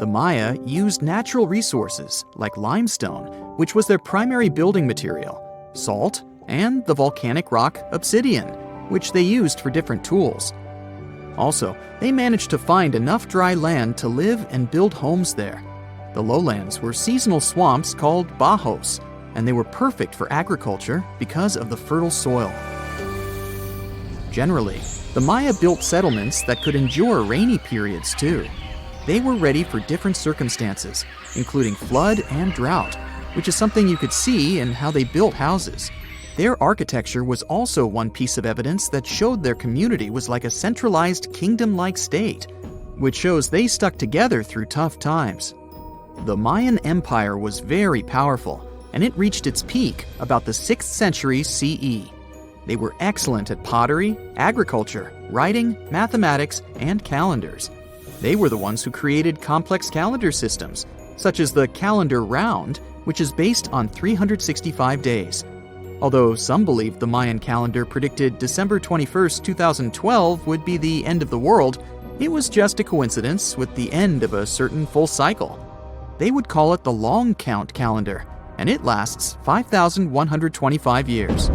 The Maya used natural resources like limestone, which was their primary building material, salt, and the volcanic rock obsidian, which they used for different tools. Also, they managed to find enough dry land to live and build homes there. The lowlands were seasonal swamps called bajos, and they were perfect for agriculture because of the fertile soil. Generally, the Maya built settlements that could endure rainy periods too. They were ready for different circumstances, including flood and drought, which is something you could see in how they built houses. Their architecture was also one piece of evidence that showed their community was like a centralized kingdom-like state, which shows they stuck together through tough times. The Mayan Empire was very powerful, and it reached its peak about the 6th century CE. They were excellent at pottery, agriculture, writing, mathematics, and calendars. They were the ones who created complex calendar systems, such as the calendar round, which is based on 365 days. Although some believed the Mayan calendar predicted December 21st, 2012 would be the end of the world, it was just a coincidence with the end of a certain full cycle. They would call it the long count calendar, and it lasts 5,125 years.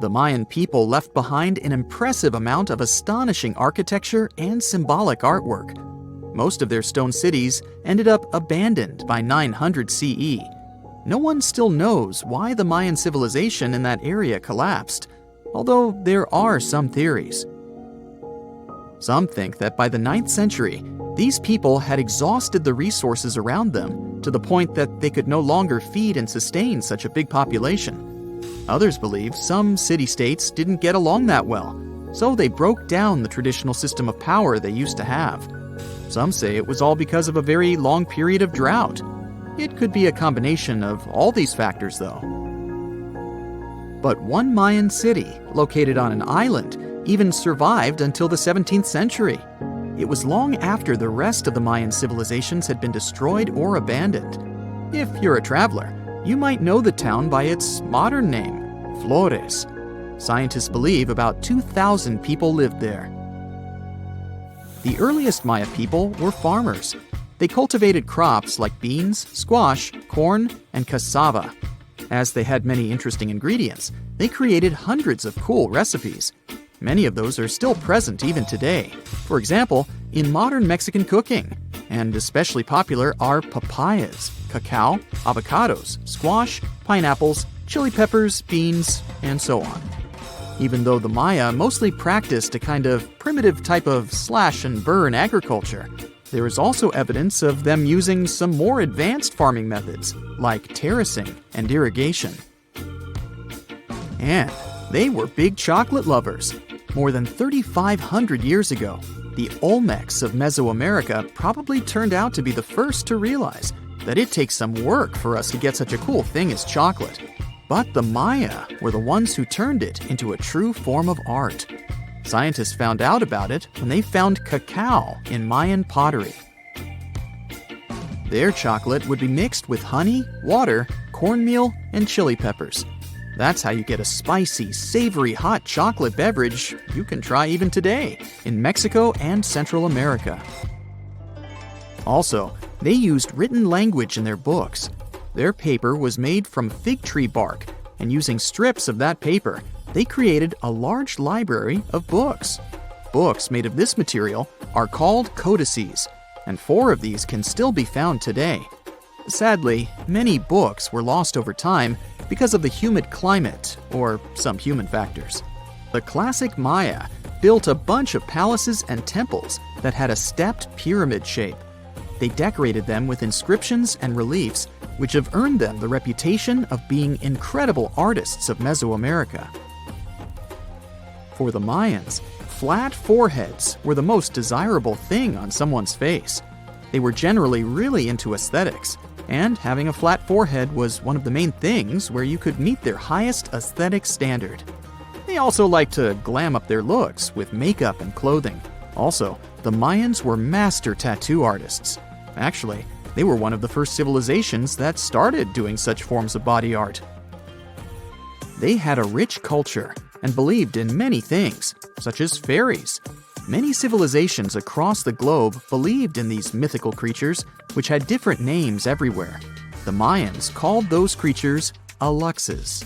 The Mayan people left behind an impressive amount of astonishing architecture and symbolic artwork. Most of their stone cities ended up abandoned by 900 CE. No one still knows why the Mayan civilization in that area collapsed, although there are some theories. Some think that by the 9th century, these people had exhausted the resources around them to the point that they could no longer feed and sustain such a big population. Others believe some city-states didn't get along that well, so they broke down the traditional system of power they used to have. Some say it was all because of a very long period of drought. It could be a combination of all these factors, though. But one Mayan city, located on an island, even survived until the 17th century. It was long after the rest of the Mayan civilizations had been destroyed or abandoned. If you're a traveler, you might know the town by its modern name, Flores. Scientists believe about 2,000 people lived there. The earliest Maya people were farmers. They cultivated crops like beans, squash, corn, and cassava. As they had many interesting ingredients, they created hundreds of cool recipes. Many of those are still present even today. For example, in modern Mexican cooking. And especially popular are papayas, cacao, avocados, squash, pineapples, chili peppers, beans, and so on. Even though the Maya mostly practiced a kind of primitive type of slash-and-burn agriculture, there is also evidence of them using some more advanced farming methods, like terracing and irrigation. And they were big chocolate lovers. More than 3,500 years ago, the Olmecs of Mesoamerica probably turned out to be the first to realize that it takes some work for us to get such a cool thing as chocolate. But the Maya were the ones who turned it into a true form of art. Scientists found out about it when they found cacao in Mayan pottery. Their chocolate would be mixed with honey, water, cornmeal, and chili peppers. That's how you get a spicy, savory, hot chocolate beverage you can try even today in Mexico and Central America. Also, they used written language in their books. Their paper was made from fig tree bark, and using strips of that paper, they created a large library of books. Books made of this material are called codices, and 4 of these can still be found today. Sadly, many books were lost over time because of the humid climate or some human factors. The classic Maya built a bunch of palaces and temples that had a stepped pyramid shape. They decorated them with inscriptions and reliefs, which have earned them the reputation of being incredible artists of Mesoamerica. For the Mayans, flat foreheads were the most desirable thing on someone's face. They were generally really into aesthetics, and having a flat forehead was one of the main things where you could meet their highest aesthetic standard. They also liked to glam up their looks with makeup and clothing. Also, the Mayans were master tattoo artists. Actually, they were one of the first civilizations that started doing such forms of body art. They had a rich culture and believed in many things, such as fairies. Many civilizations across the globe believed in these mythical creatures, which had different names everywhere. The Mayans called those creatures aluxes.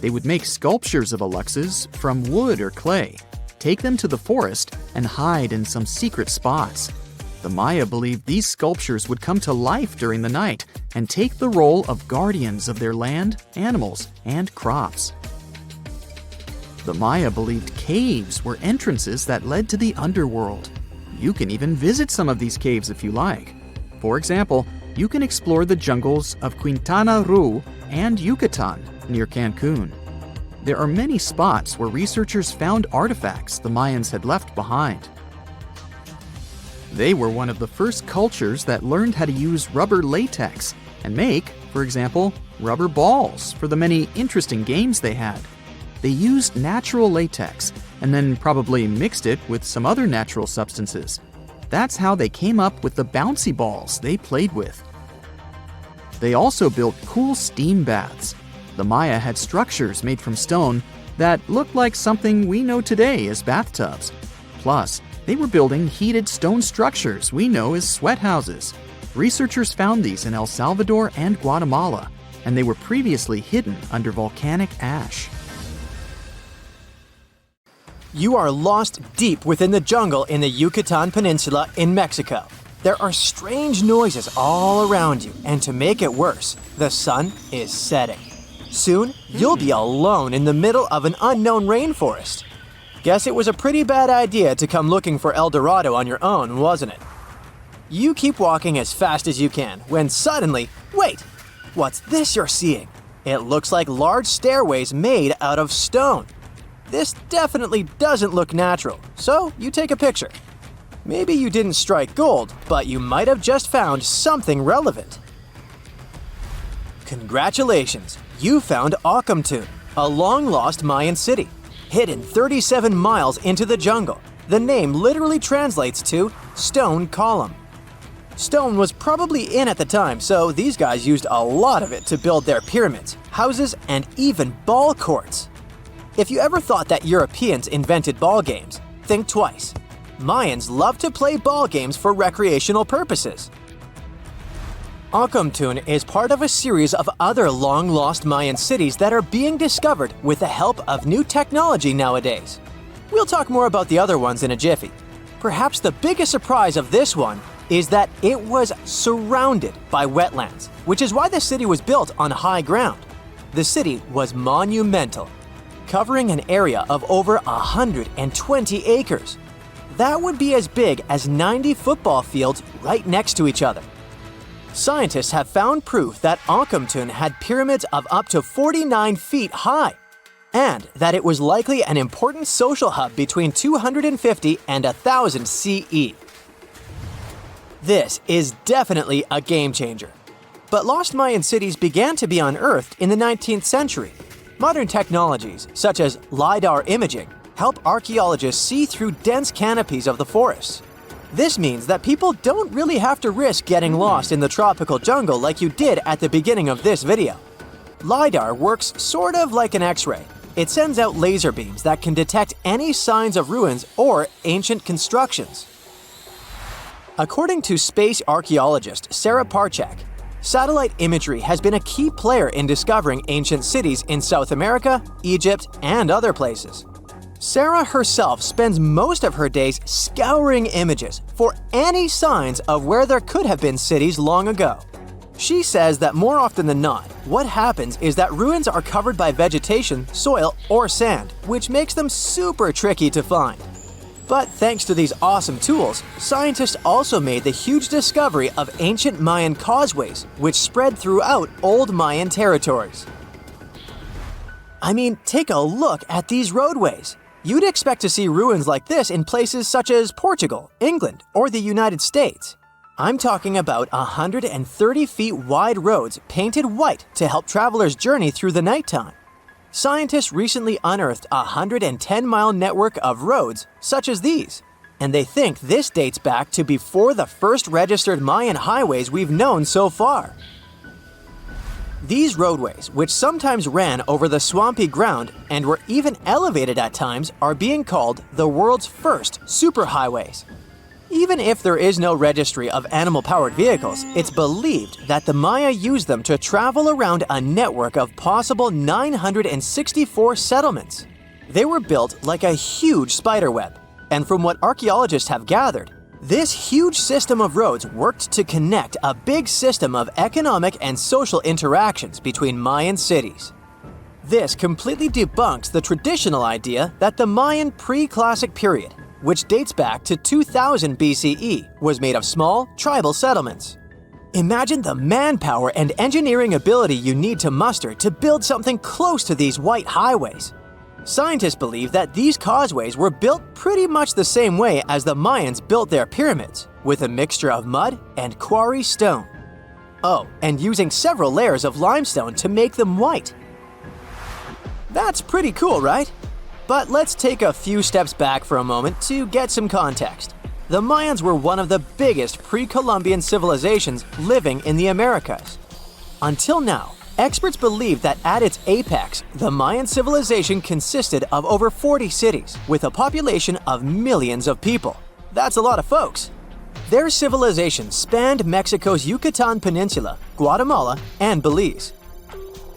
They would make sculptures of aluxes from wood or clay, take them to the forest, and hide in some secret spots. The Maya believed these sculptures would come to life during the night and take the role of guardians of their land, animals, and crops. The Maya believed caves were entrances that led to the underworld. You can even visit some of these caves if you like. For example, you can explore the jungles of Quintana Roo and Yucatan near Cancun. There are many spots where researchers found artifacts the Mayans had left behind. They were one of the first cultures that learned how to use rubber latex and make, for example, rubber balls for the many interesting games they had. They used natural latex and then probably mixed it with some other natural substances. That's how they came up with the bouncy balls they played with. They also built cool steam baths. The Maya had structures made from stone that looked like something we know today as bathtubs. Plus, they were building heated stone structures we know as sweat houses. Researchers found these in El Salvador and Guatemala, and they were previously hidden under volcanic ash. You are lost deep within the jungle in the Yucatan Peninsula in Mexico. There are strange noises all around you, and to make it worse, the sun is setting. Soon, you'll be alone in the middle of an unknown rainforest. Guess it was a pretty bad idea to come looking for El Dorado on your own, wasn't it? You keep walking as fast as you can, when suddenly, wait! What's this you're seeing? It looks like large stairways made out of stone. This definitely doesn't look natural, so you take a picture. Maybe you didn't strike gold, but you might have just found something relevant. Congratulations, you found Ocomtun, a long-lost Mayan city, hidden 37 miles into the jungle. The name literally translates to stone column. Stone was probably in at the time, so these guys used a lot of it to build their pyramids, houses, and even ball courts. If you ever thought that Europeans invented ball games, think twice. Mayans love to play ball games for recreational purposes. Ocomtun is part of a series of other long-lost Mayan cities that are being discovered with the help of new technology nowadays. We'll talk more about the other ones in a jiffy. Perhaps the biggest surprise of this one is that it was surrounded by wetlands, which is why the city was built on high ground. The city was monumental, covering an area of over 120 acres. That would be as big as 90 football fields right next to each other. Scientists have found proof that Ocomtun had pyramids of up to 49 feet high, and that it was likely an important social hub between 250 and 1000 CE. This is definitely a game changer. But lost Mayan cities began to be unearthed in the 19th century. Modern technologies, such as LiDAR imaging, help archaeologists see through dense canopies of the forests. This means that people don't really have to risk getting lost in the tropical jungle like you did at the beginning of this video. LiDAR works sort of like an X-ray. It sends out laser beams that can detect any signs of ruins or ancient constructions. According to space archaeologist Sarah Parchak, satellite imagery has been a key player in discovering ancient cities in South America, Egypt, and other places. Sarah herself spends most of her days scouring images for any signs of where there could have been cities long ago. She says that more often than not, what happens is that ruins are covered by vegetation, soil, or sand, which makes them super tricky to find. But thanks to these awesome tools, scientists also made the huge discovery of ancient Mayan causeways, which spread throughout old Mayan territories. I mean, take a look at these roadways. You'd expect to see ruins like this in places such as Portugal, England, or the United States. I'm talking about 130 feet wide roads painted white to help travelers journey through the nighttime. Scientists recently unearthed a 110-mile network of roads such as these, and they think this dates back to before the first registered Mayan highways we've known so far. These roadways, which sometimes ran over the swampy ground and were even elevated at times, are being called the world's first superhighways. Even if there is no registry of animal-powered vehicles, it's believed that the Maya used them to travel around a network of possible 964 settlements. They were built like a huge spiderweb, and from what archaeologists have gathered, this huge system of roads worked to connect a big system of economic and social interactions between Mayan cities. This completely debunks the traditional idea that the Mayan pre-classic period, which dates back to 2000 BCE, was made of small, tribal settlements. Imagine the manpower and engineering ability you need to muster to build something close to these white highways. Scientists believe that these causeways were built pretty much the same way as the Mayans built their pyramids, with a mixture of mud and quarry stone. Oh, and using several layers of limestone to make them white. That's pretty cool, right? But let's take a few steps back for a moment to get some context. The Mayans were one of the biggest pre-Columbian civilizations living in the Americas. Until now, experts believe that at its apex, the Mayan civilization consisted of over 40 cities with a population of millions of people. That's a lot of folks. Their civilization spanned Mexico's Yucatan Peninsula, Guatemala, and Belize.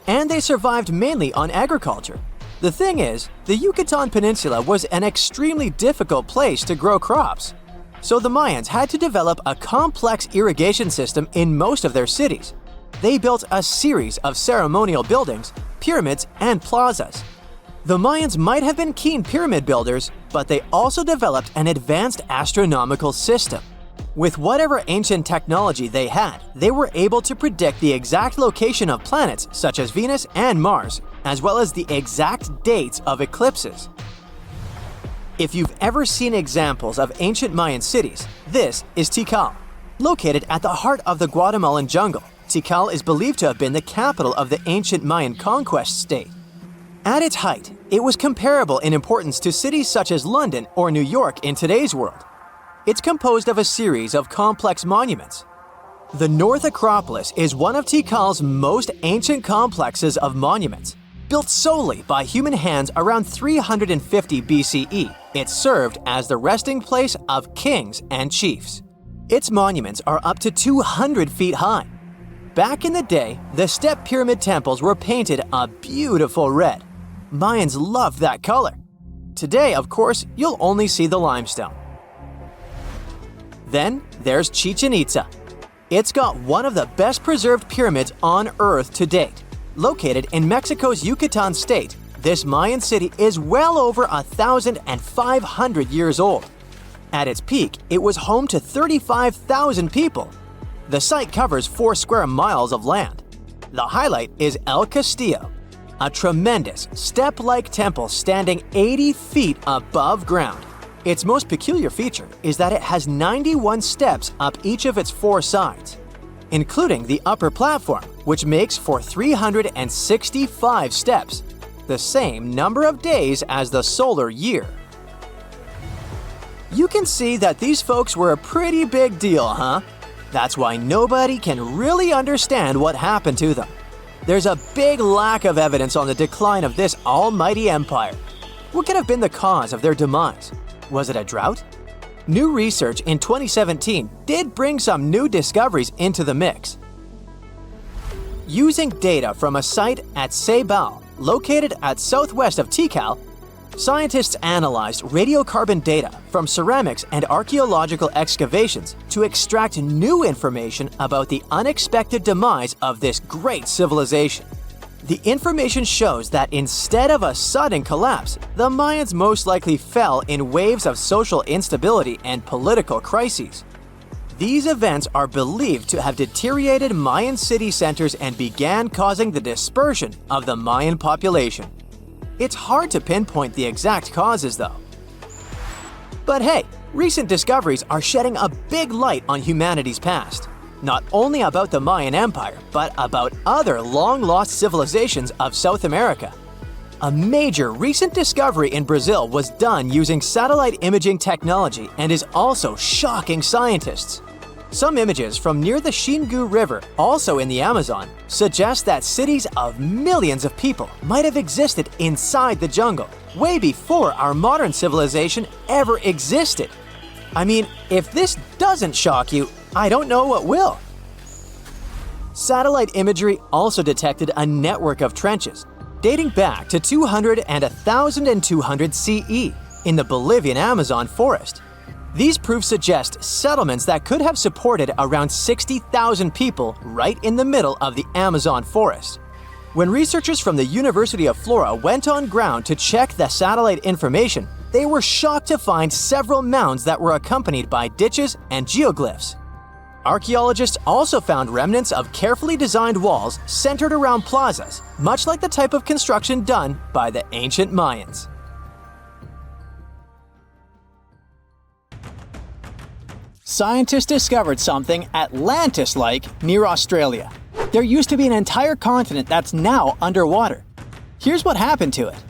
And they survived mainly on agriculture. The thing is, the Yucatan Peninsula was an extremely difficult place to grow crops. So the Mayans had to develop a complex irrigation system in most of their cities. They built a series of ceremonial buildings, pyramids, and plazas. The Mayans might have been keen pyramid builders, but they also developed an advanced astronomical system. With whatever ancient technology they had, they were able to predict the exact location of planets such as Venus and Mars, as well as the exact dates of eclipses. If you've ever seen examples of ancient Mayan cities, this is Tikal. Located at the heart of the Guatemalan jungle, Tikal is believed to have been the capital of the ancient Mayan conquest state. At its height, it was comparable in importance to cities such as London or New York in today's world. It's composed of a series of complex monuments. The North Acropolis is one of Tikal's most ancient complexes of monuments. Built solely by human hands around 350 BCE, it served as the resting place of kings and chiefs. Its monuments are up to 200 feet high. Back in the day, the step pyramid temples were painted a beautiful red. Mayans loved that color. Today, of course, you'll only see the limestone. Then there's Chichen Itza. It's got one of the best preserved pyramids on Earth to date. Located in Mexico's Yucatan state, this Mayan city is well over 1,500 years old. At its peak, it was home to 35,000 people. The site covers 4 square miles of land. The highlight is El Castillo, a tremendous step-like temple standing 80 feet above ground. Its most peculiar feature is that it has 91 steps up each of its 4 sides, including the upper platform, which makes for 365 steps, the same number of days as the solar year. You can see that these folks were a pretty big deal, huh? That's why nobody can really understand what happened to them. There's a big lack of evidence on the decline of this almighty empire. What could have been the cause of their demise? Was it a drought? New research in 2017 did bring some new discoveries into the mix. Using data from a site at Ceibal, located at southwest of Tikal, scientists analyzed radiocarbon data from ceramics and archaeological excavations to extract new information about the unexpected demise of this great civilization. The information shows that instead of a sudden collapse, the Mayans most likely fell in waves of social instability and political crises. These events are believed to have deteriorated Mayan city centers and began causing the dispersion of the Mayan population. It's hard to pinpoint the exact causes, though. But hey, recent discoveries are shedding a big light on humanity's past. Not only about the Mayan Empire, but about other long-lost civilizations of South America. A major recent discovery in Brazil was done using satellite imaging technology and is also shocking scientists. Some images from near the Xingu River, also in the Amazon, suggest that cities of millions of people might have existed inside the jungle, way before our modern civilization ever existed. I mean, if this doesn't shock you, I don't know what will. Satellite imagery also detected a network of trenches, dating back to 200 and 1200 CE in the Bolivian Amazon forest. These proofs suggest settlements that could have supported around 60,000 people right in the middle of the Amazon forest. When researchers from the University of Florida went on ground to check the satellite information, they were shocked to find several mounds that were accompanied by ditches and geoglyphs. Archaeologists also found remnants of carefully designed walls centered around plazas, much like the type of construction done by the ancient Mayans. Scientists discovered something Atlantis-like near Australia. There used to be an entire continent that's now underwater. Here's what happened to it.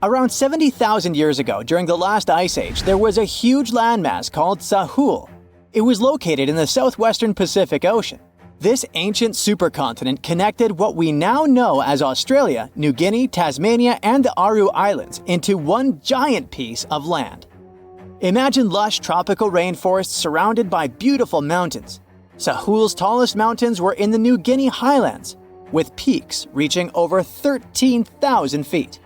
Around 70,000 years ago, during the last ice age, there was a huge landmass called Sahul. It was located in the southwestern Pacific Ocean. This ancient supercontinent connected what we now know as Australia, New Guinea, Tasmania, and the Aru Islands into one giant piece of land. Imagine lush tropical rainforests surrounded by beautiful mountains. Sahul's tallest mountains were in the New Guinea highlands, with peaks reaching over 13,000 feet.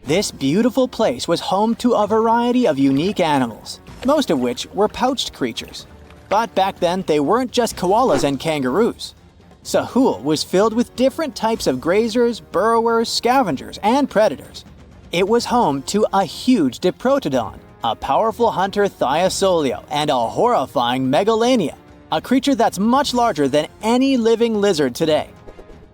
This beautiful place was home to a variety of unique animals, most of which were pouched creatures. But back then, they weren't just koalas and kangaroos. Sahul was filled with different types of grazers, burrowers, scavengers, and predators. It was home to a huge diprotodon, a powerful hunter Thiosolio, and a horrifying Megalania, a creature that's much larger than any living lizard today.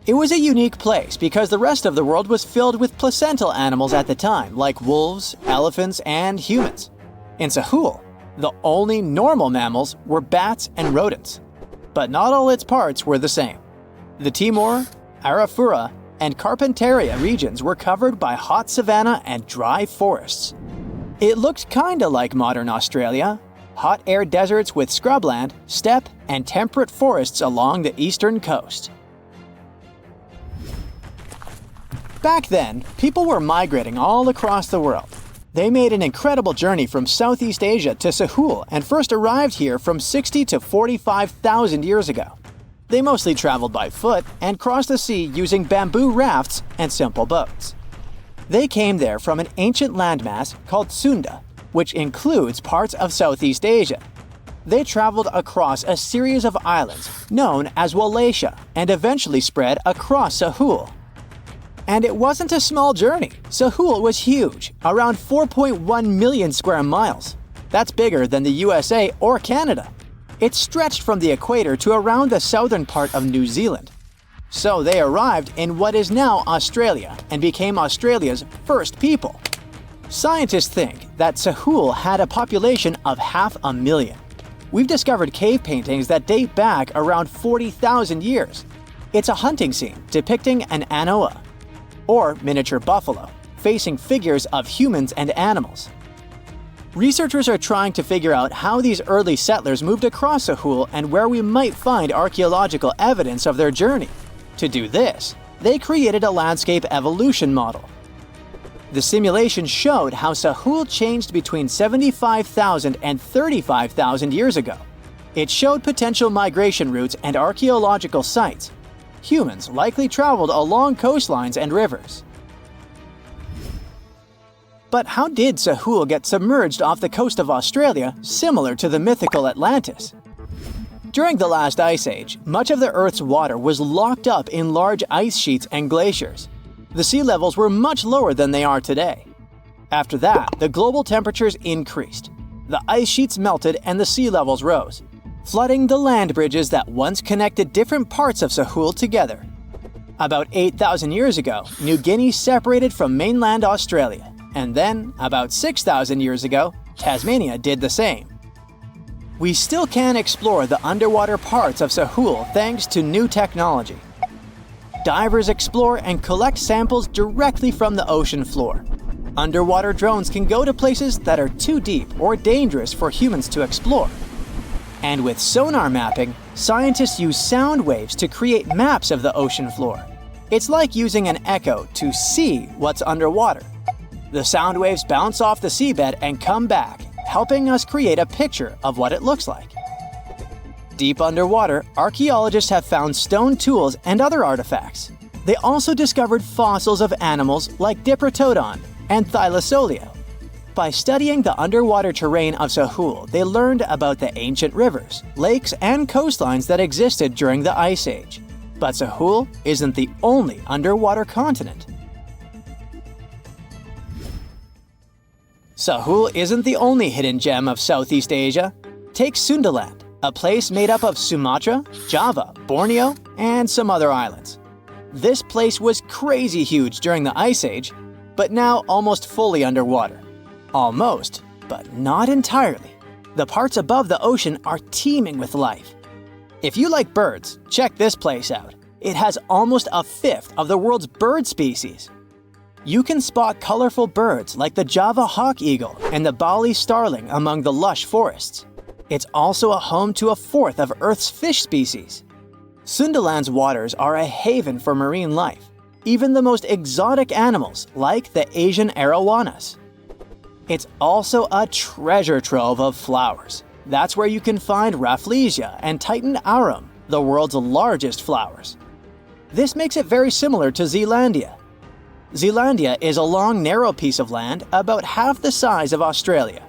It was a unique place because the rest of the world was filled with placental animals at the time, like wolves, elephants, and humans. In Sahul, the only normal mammals were bats and rodents. But not all its parts were the same. The Timor, Arafura, and Carpentaria regions were covered by hot savanna and dry forests. It looked kinda like modern Australia, hot air deserts with scrubland, steppe, and temperate forests along the eastern coast. Back then, people were migrating all across the world. They made an incredible journey from Southeast Asia to Sahul and first arrived here from 60 to 45,000 years ago. They mostly traveled by foot and crossed the sea using bamboo rafts and simple boats. They came there from an ancient landmass called Sunda, which includes parts of Southeast Asia. They traveled across a series of islands known as Wallachia and eventually spread across Sahul. And it wasn't a small journey. Sahul was huge, around 4.1 million square miles. That's bigger than the USA or Canada. It stretched from the equator to around the southern part of New Zealand. So they arrived in what is now Australia and became Australia's first people. Scientists think that Sahul had a population of 500,000. We've discovered cave paintings that date back around 40,000 years. It's a hunting scene depicting an anoa, or miniature buffalo, facing figures of humans and animals. Researchers are trying to figure out how these early settlers moved across Sahul and where we might find archaeological evidence of their journey. To do this, they created a landscape evolution model. The simulation showed how Sahul changed between 75,000 and 35,000 years ago. It showed potential migration routes and archaeological sites. Humans likely traveled along coastlines and rivers. But how did Sahul get submerged off the coast of Australia, similar to the mythical Atlantis? During the last ice age, much of the Earth's water was locked up in large ice sheets and glaciers. The sea levels were much lower than they are today. After that, the global temperatures increased. The ice sheets melted and the sea levels rose, flooding the land bridges that once connected different parts of Sahul together. About 8,000 years ago, New Guinea separated from mainland Australia, and then, about 6,000 years ago, Tasmania did the same. We still can explore the underwater parts of Sahul thanks to new technology. Divers explore and collect samples directly from the ocean floor. Underwater drones can go to places that are too deep or dangerous for humans to explore. And with sonar mapping, scientists use sound waves to create maps of the ocean floor. It's like using an echo to see what's underwater. The sound waves bounce off the seabed and come back, helping us create a picture of what it looks like. Deep underwater, archaeologists have found stone tools and other artifacts. They also discovered fossils of animals like Diprotodon and Thylacoleo. By studying the underwater terrain of Sahul, they learned about the ancient rivers, lakes, and coastlines that existed during the Ice Age. But Sahul isn't the only underwater continent. Sahul isn't the only hidden gem of Southeast Asia. Take Sundaland, a place made up of Sumatra, Java, Borneo, and some other islands. This place was crazy huge during the Ice Age, but now almost fully underwater. Almost, but not entirely. The parts above the ocean are teeming with life. If you like birds, check this place out. It has almost a fifth of the world's bird species. You can spot colorful birds like the Java hawk eagle and the Bali starling among the lush forests. It's also a home to a fourth of Earth's fish species. Sundaland's waters are a haven for marine life, even the most exotic animals like the Asian arowanas. It's also a treasure trove of flowers. That's where you can find Rafflesia and Titan arum, the world's largest flowers. This makes it very similar to Zealandia. Zealandia is a long, narrow piece of land about half the size of Australia.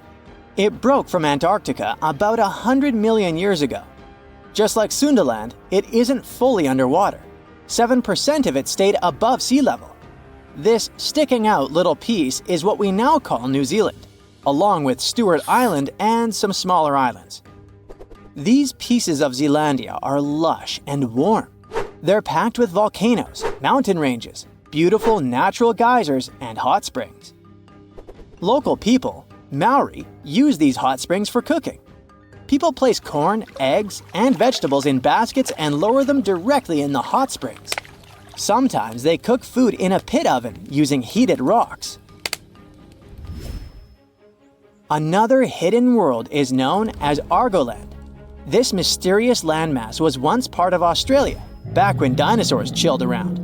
It broke from Antarctica about 100 million years ago. Just like Sundaland, it isn't fully underwater. 7% of it stayed above sea level. This sticking out little piece is what we now call New Zealand, along with Stewart Island and some smaller islands. These pieces of Zealandia are lush and warm. They're packed with volcanoes, mountain ranges, beautiful natural geysers, and hot springs. Local people, Maori, use these hot springs for cooking. People place corn, eggs, and vegetables in baskets and lower them directly in the hot springs. Sometimes they cook food in a pit oven using heated rocks. Another hidden world is known as Argoland. This mysterious landmass was once part of Australia, back when dinosaurs chilled around.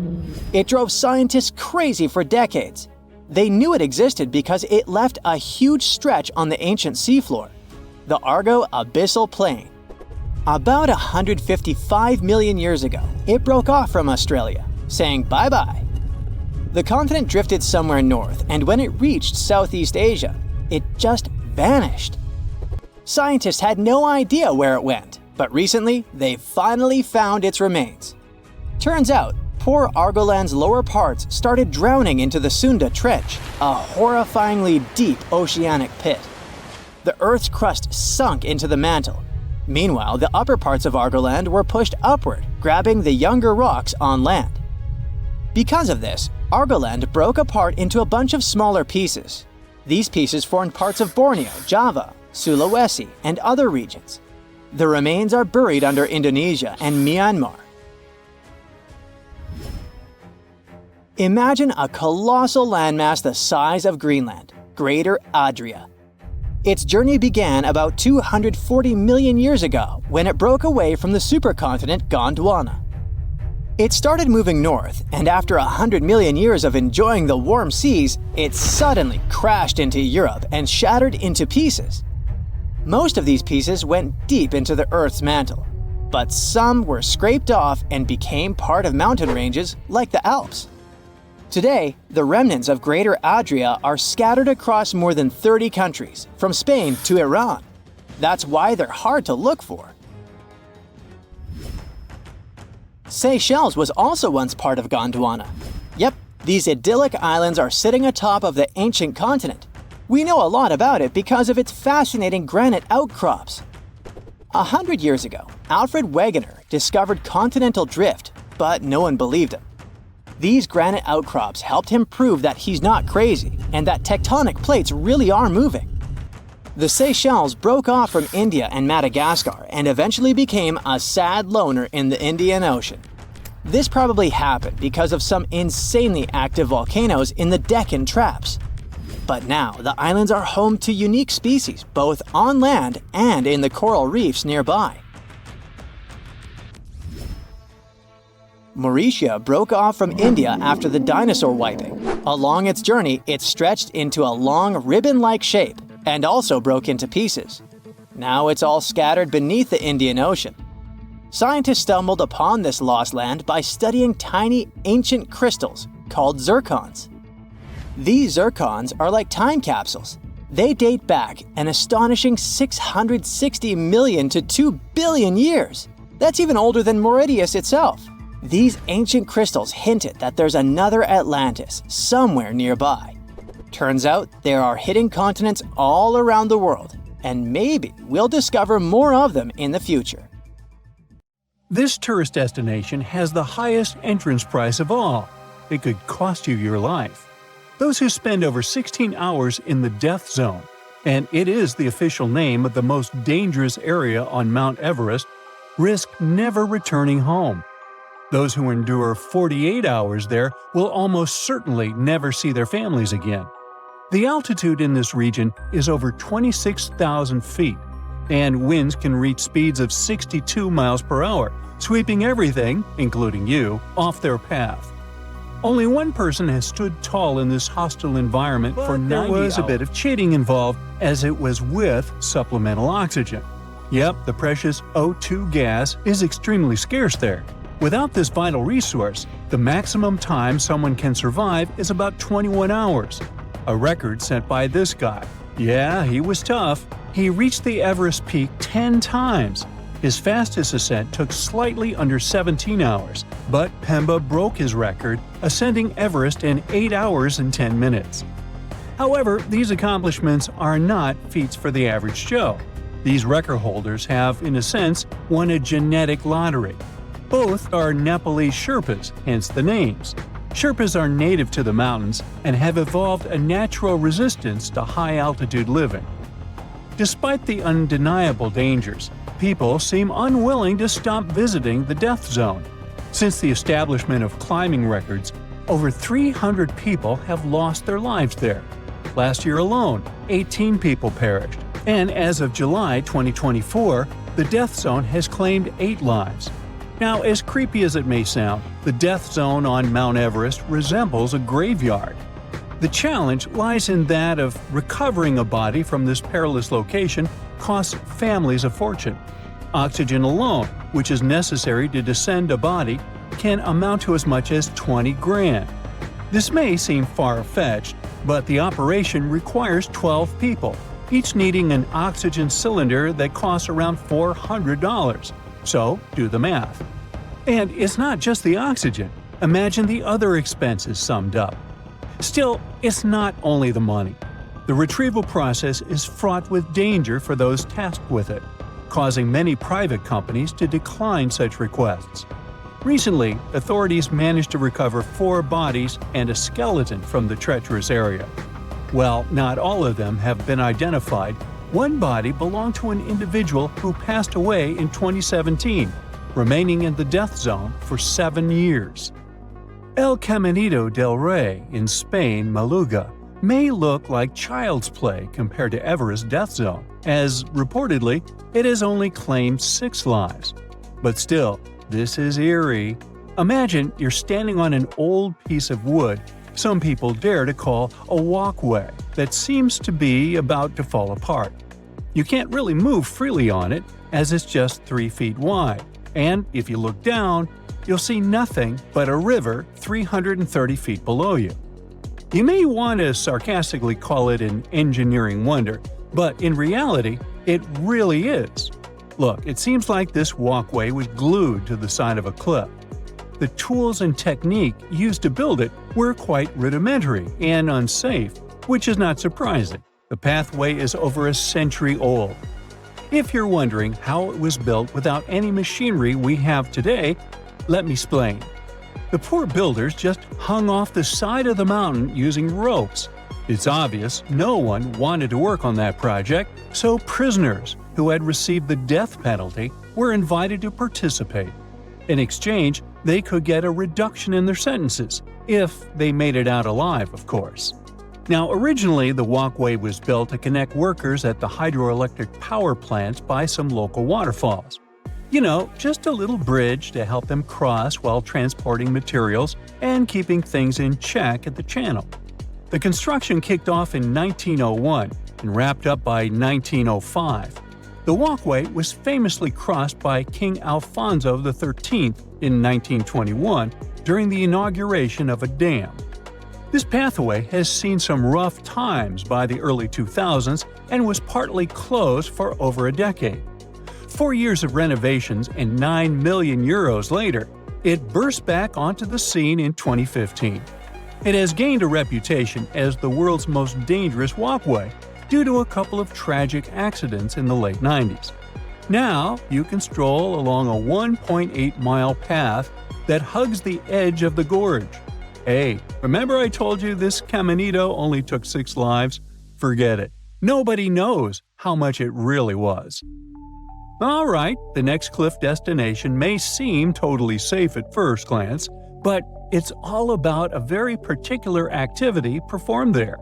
It drove scientists crazy for decades. They knew it existed because it left a huge stretch on the ancient seafloor, the Argo Abyssal Plain. About 155 million years ago, it broke off from Australia, saying bye-bye. The continent drifted somewhere north, and when it reached Southeast Asia, it just vanished. Scientists had no idea where it went, but recently they finally found its remains. Turns out, poor Argoland's lower parts started drowning into the Sunda Trench, a horrifyingly deep oceanic pit. The Earth's crust sunk into the mantle. Meanwhile, the upper parts of Argoland were pushed upward, grabbing the younger rocks on land. Because of this, Argoland broke apart into a bunch of smaller pieces. These pieces formed parts of Borneo, Java, Sulawesi, and other regions. The remains are buried under Indonesia and Myanmar. Imagine a colossal landmass the size of Greenland, Greater Adria. Its journey began about 240 million years ago when it broke away from the supercontinent Gondwana. It started moving north, and after 100 million years of enjoying the warm seas, it suddenly crashed into Europe and shattered into pieces. Most of these pieces went deep into the Earth's mantle, but some were scraped off and became part of mountain ranges like the Alps. Today, the remnants of Greater Adria are scattered across more than 30 countries, from Spain to Iran. That's why they're hard to look for. Seychelles was also once part of Gondwana. Yep, these idyllic islands are sitting atop of the ancient continent. We know a lot about it because of its fascinating granite outcrops. 100 years ago, Alfred Wegener discovered continental drift, but no one believed him. These granite outcrops helped him prove that he's not crazy and that tectonic plates really are moving. The Seychelles broke off from India and Madagascar and eventually became a sad loner in the Indian Ocean. This probably happened because of some insanely active volcanoes in the Deccan Traps. But now the islands are home to unique species both on land and in the coral reefs nearby. Mauritius broke off from India after the dinosaur wiping. Along its journey, it stretched into a long ribbon-like shape and also broke into pieces. Now it's all scattered beneath the Indian Ocean. Scientists stumbled upon this lost land by studying tiny ancient crystals called zircons. These zircons are like time capsules. They date back an astonishing 660 million to 2 billion years. That's even older than Mauritius itself. These ancient crystals hinted that there's another Atlantis somewhere nearby. Turns out there are hidden continents all around the world, and maybe we'll discover more of them in the future. This tourist destination has the highest entrance price of all. It could cost you your life. Those who spend over 16 hours in the death zone, and it is the official name of the most dangerous area on Mount Everest, risk never returning home. Those who endure 48 hours there will almost certainly never see their families again. The altitude in this region is over 26,000 feet, and winds can reach speeds of 62 miles per hour, sweeping everything, including you, off their path. Only one person has stood tall in this hostile environment for 90 hours. There was a bit of cheating involved, as it was with supplemental oxygen. Yep, the precious O2 gas is extremely scarce there. Without this vital resource, the maximum time someone can survive is about 21 hours. A record set by this guy. Yeah, he was tough. He reached the Everest peak 10 times. His fastest ascent took slightly under 17 hours, but Pemba broke his record, ascending Everest in 8 hours and 10 minutes. However, these accomplishments are not feats for the average Joe. These record holders have, in a sense, won a genetic lottery. Both are Nepalese Sherpas, hence the names. Sherpas are native to the mountains and have evolved a natural resistance to high-altitude living. Despite the undeniable dangers, people seem unwilling to stop visiting the death zone. Since the establishment of climbing records, over 300 people have lost their lives there. Last year alone, 18 people perished, and as of July 2024, the death zone has claimed 8 lives. Now, as creepy as it may sound, the death zone on Mount Everest resembles a graveyard. The challenge lies in that of recovering a body from this perilous location costs families a fortune. Oxygen alone, which is necessary to descend a body, can amount to as much as 20 grand. This may seem far-fetched, but the operation requires 12 people, each needing an oxygen cylinder that costs around $400. So, do the math. And it's not just the oxygen. Imagine the other expenses summed up. Still, it's not only the money. The retrieval process is fraught with danger for those tasked with it, causing many private companies to decline such requests. Recently, authorities managed to recover 4 bodies and a skeleton from the treacherous area. While not all of them have been identified, one body belonged to an individual who passed away in 2017, remaining in the death zone for 7 years. El Caminito del Rey in Spain, Maluga, may look like child's play compared to Everest death zone, as reportedly it has only claimed 6 lives. But still, this is eerie. Imagine you're standing on an old piece of wood some people dare to call a walkway that seems to be about to fall apart. You can't really move freely on it, as it's just 3 feet wide, and if you look down, you'll see nothing but a river 330 feet below you. You may want to sarcastically call it an engineering wonder, but in reality, it really is. Look, it seems like this walkway was glued to the side of a cliff. The tools and technique used to build it were quite rudimentary and unsafe, which is not surprising. The pathway is over a century old. If you're wondering how it was built without any machinery we have today, let me explain. The poor builders just hung off the side of the mountain using ropes. It's obvious no one wanted to work on that project, so prisoners who had received the death penalty were invited to participate. In exchange, they could get a reduction in their sentences, if they made it out alive, of course. Now, originally the walkway was built to connect workers at the hydroelectric power plants by some local waterfalls. You know, just a little bridge to help them cross while transporting materials and keeping things in check at the channel. The construction kicked off in 1901 and wrapped up by 1905. The walkway was famously crossed by King Alfonso XIII in 1921 during the inauguration of a dam. This pathway has seen some rough times by the early 2000s and was partly closed for over a decade. 4 years of renovations and €9 million later, it burst back onto the scene in 2015. It has gained a reputation as the world's most dangerous walkway due to a couple of tragic accidents in the late 90s. Now, you can stroll along a 1.8-mile path that hugs the edge of the gorge. Hey, remember I told you this caminito only took 6 lives? Forget it. Nobody knows how much it really was. Alright, the next cliff destination may seem totally safe at first glance, but it's all about a very particular activity performed there.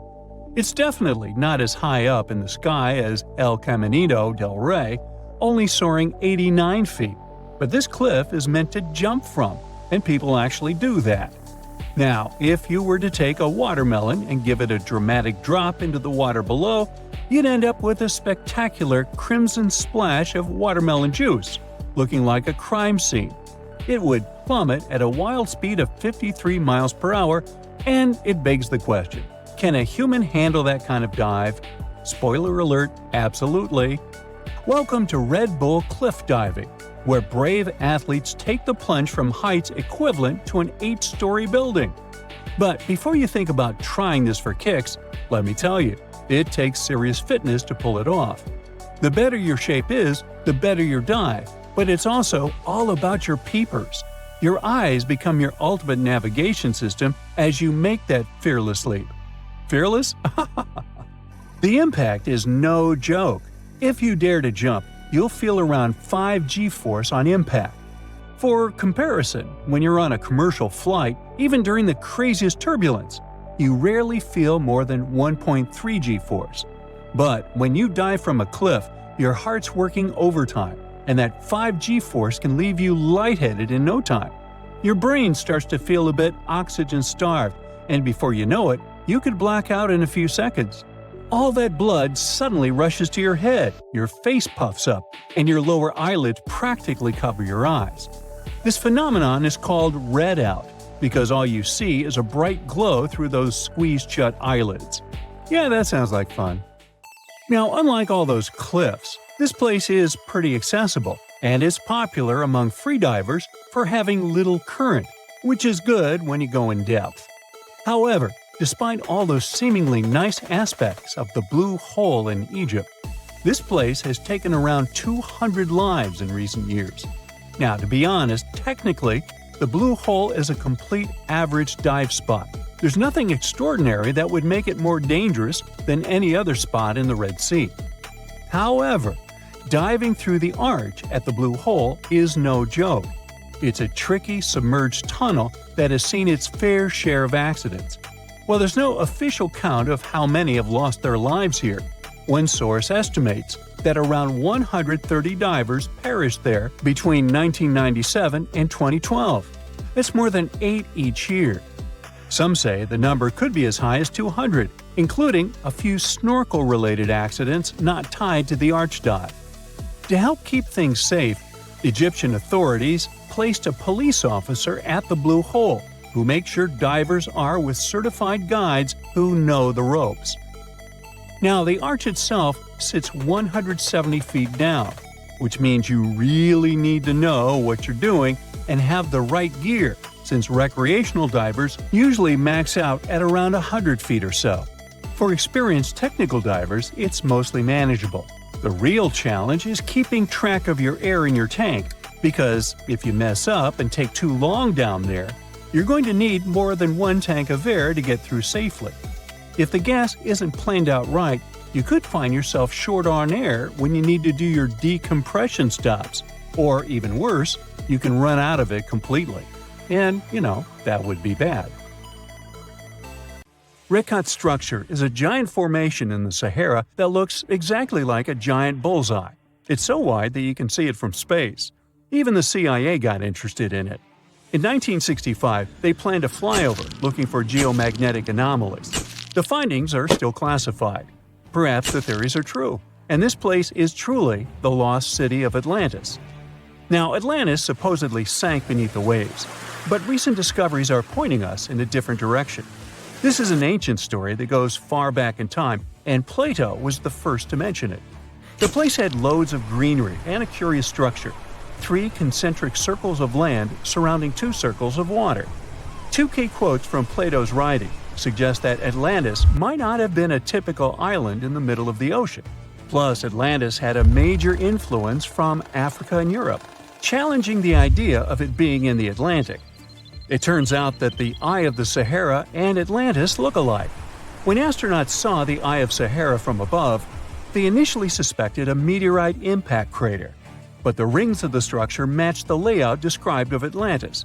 It's definitely not as high up in the sky as El Caminito del Rey, only soaring 89 feet, but this cliff is meant to jump from, and people actually do that. Now, if you were to take a watermelon and give it a dramatic drop into the water below, you'd end up with a spectacular crimson splash of watermelon juice, looking like a crime scene. It would plummet at a wild speed of 53 miles per hour, and it begs the question, can a human handle that kind of dive? Spoiler alert, absolutely. Welcome to Red Bull cliff diving, where brave athletes take the plunge from heights equivalent to an 8-story building. But before you think about trying this for kicks, let me tell you, it takes serious fitness to pull it off. The better your shape is, the better your dive, but it's also all about your peepers. Your eyes become your ultimate navigation system as you make that fearless leap. Fearless? The impact is no joke. If you dare to jump, you'll feel around 5 G-force on impact. For comparison, when you're on a commercial flight, even during the craziest turbulence, you rarely feel more than 1.3 G-force. But when you dive from a cliff, your heart's working overtime, and that 5 G-force can leave you lightheaded in no time. Your brain starts to feel a bit oxygen-starved, and before you know it, you could black out in a few seconds. All that blood suddenly rushes to your head, your face puffs up, and your lower eyelids practically cover your eyes. This phenomenon is called red-out, because all you see is a bright glow through those squeezed-shut eyelids. Yeah, that sounds like fun. Now, unlike all those cliffs, this place is pretty accessible, and is popular among freedivers for having little current, which is good when you go in depth. However, despite all those seemingly nice aspects of the Blue Hole in Egypt, this place has taken around 200 lives in recent years. Now, to be honest, technically, the Blue Hole is a complete average dive spot. There's nothing extraordinary that would make it more dangerous than any other spot in the Red Sea. However, diving through the arch at the Blue Hole is no joke. It's a tricky submerged tunnel that has seen its fair share of accidents. While there's no official count of how many have lost their lives here, one source estimates that around 130 divers perished there between 1997 and 2012. That's more than 8 each year. Some say the number could be as high as 200, including a few snorkel-related accidents not tied to the arch dive. To help keep things safe, Egyptian authorities placed a police officer at the Blue Hole who make sure divers are with certified guides who know the ropes. Now, the arch itself sits 170 feet down, which means you really need to know what you're doing and have the right gear, since recreational divers usually max out at around 100 feet or so. For experienced technical divers, it's mostly manageable. The real challenge is keeping track of your air in your tank, because if you mess up and take too long down there, you're going to need more than one tank of air to get through safely. If the gas isn't planned out right, you could find yourself short on air when you need to do your decompression stops, or even worse, you can run out of it completely. And, that would be bad. Rekat structure is a giant formation in the Sahara that looks exactly like a giant bullseye. It's so wide that you can see it from space. Even the CIA got interested in it. In 1965, they planned a flyover looking for geomagnetic anomalies. The findings are still classified. Perhaps the theories are true. and this place is truly the lost city of Atlantis. Now, Atlantis supposedly sank beneath the waves, but recent discoveries are pointing us in a different direction. This is an ancient story that goes far back in time, and Plato was the first to mention it. The place had loads of greenery and a curious structure: 3 concentric circles of land surrounding 2 circles of water. 2 key quotes from Plato's writing suggest that Atlantis might not have been a typical island in the middle of the ocean. Plus, Atlantis had a major influence from Africa and Europe, challenging the idea of it being in the Atlantic. It turns out that the Eye of the Sahara and Atlantis look alike. When astronauts saw the Eye of Sahara from above, they initially suspected a meteorite impact crater, but the rings of the structure matched the layout described of Atlantis.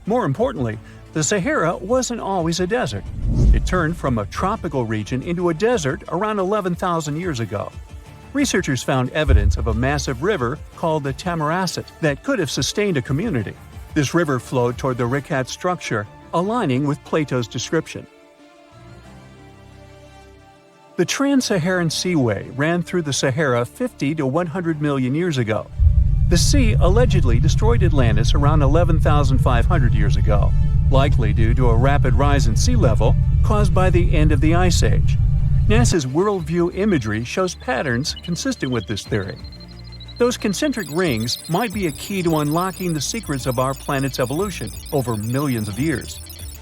More importantly, the Sahara wasn't always a desert. It turned from a tropical region into a desert around 11,000 years ago. Researchers found evidence of a massive river called the Tamaracet that could have sustained a community. This river flowed toward the Rikat structure, aligning with Plato's description. The Trans-Saharan Seaway ran through the Sahara 50 to 100 million years ago. The sea allegedly destroyed Atlantis around 11,500 years ago, likely due to a rapid rise in sea level caused by the end of the Ice Age. NASA's worldview imagery shows patterns consistent with this theory. Those concentric rings might be a key to unlocking the secrets of our planet's evolution over millions of years.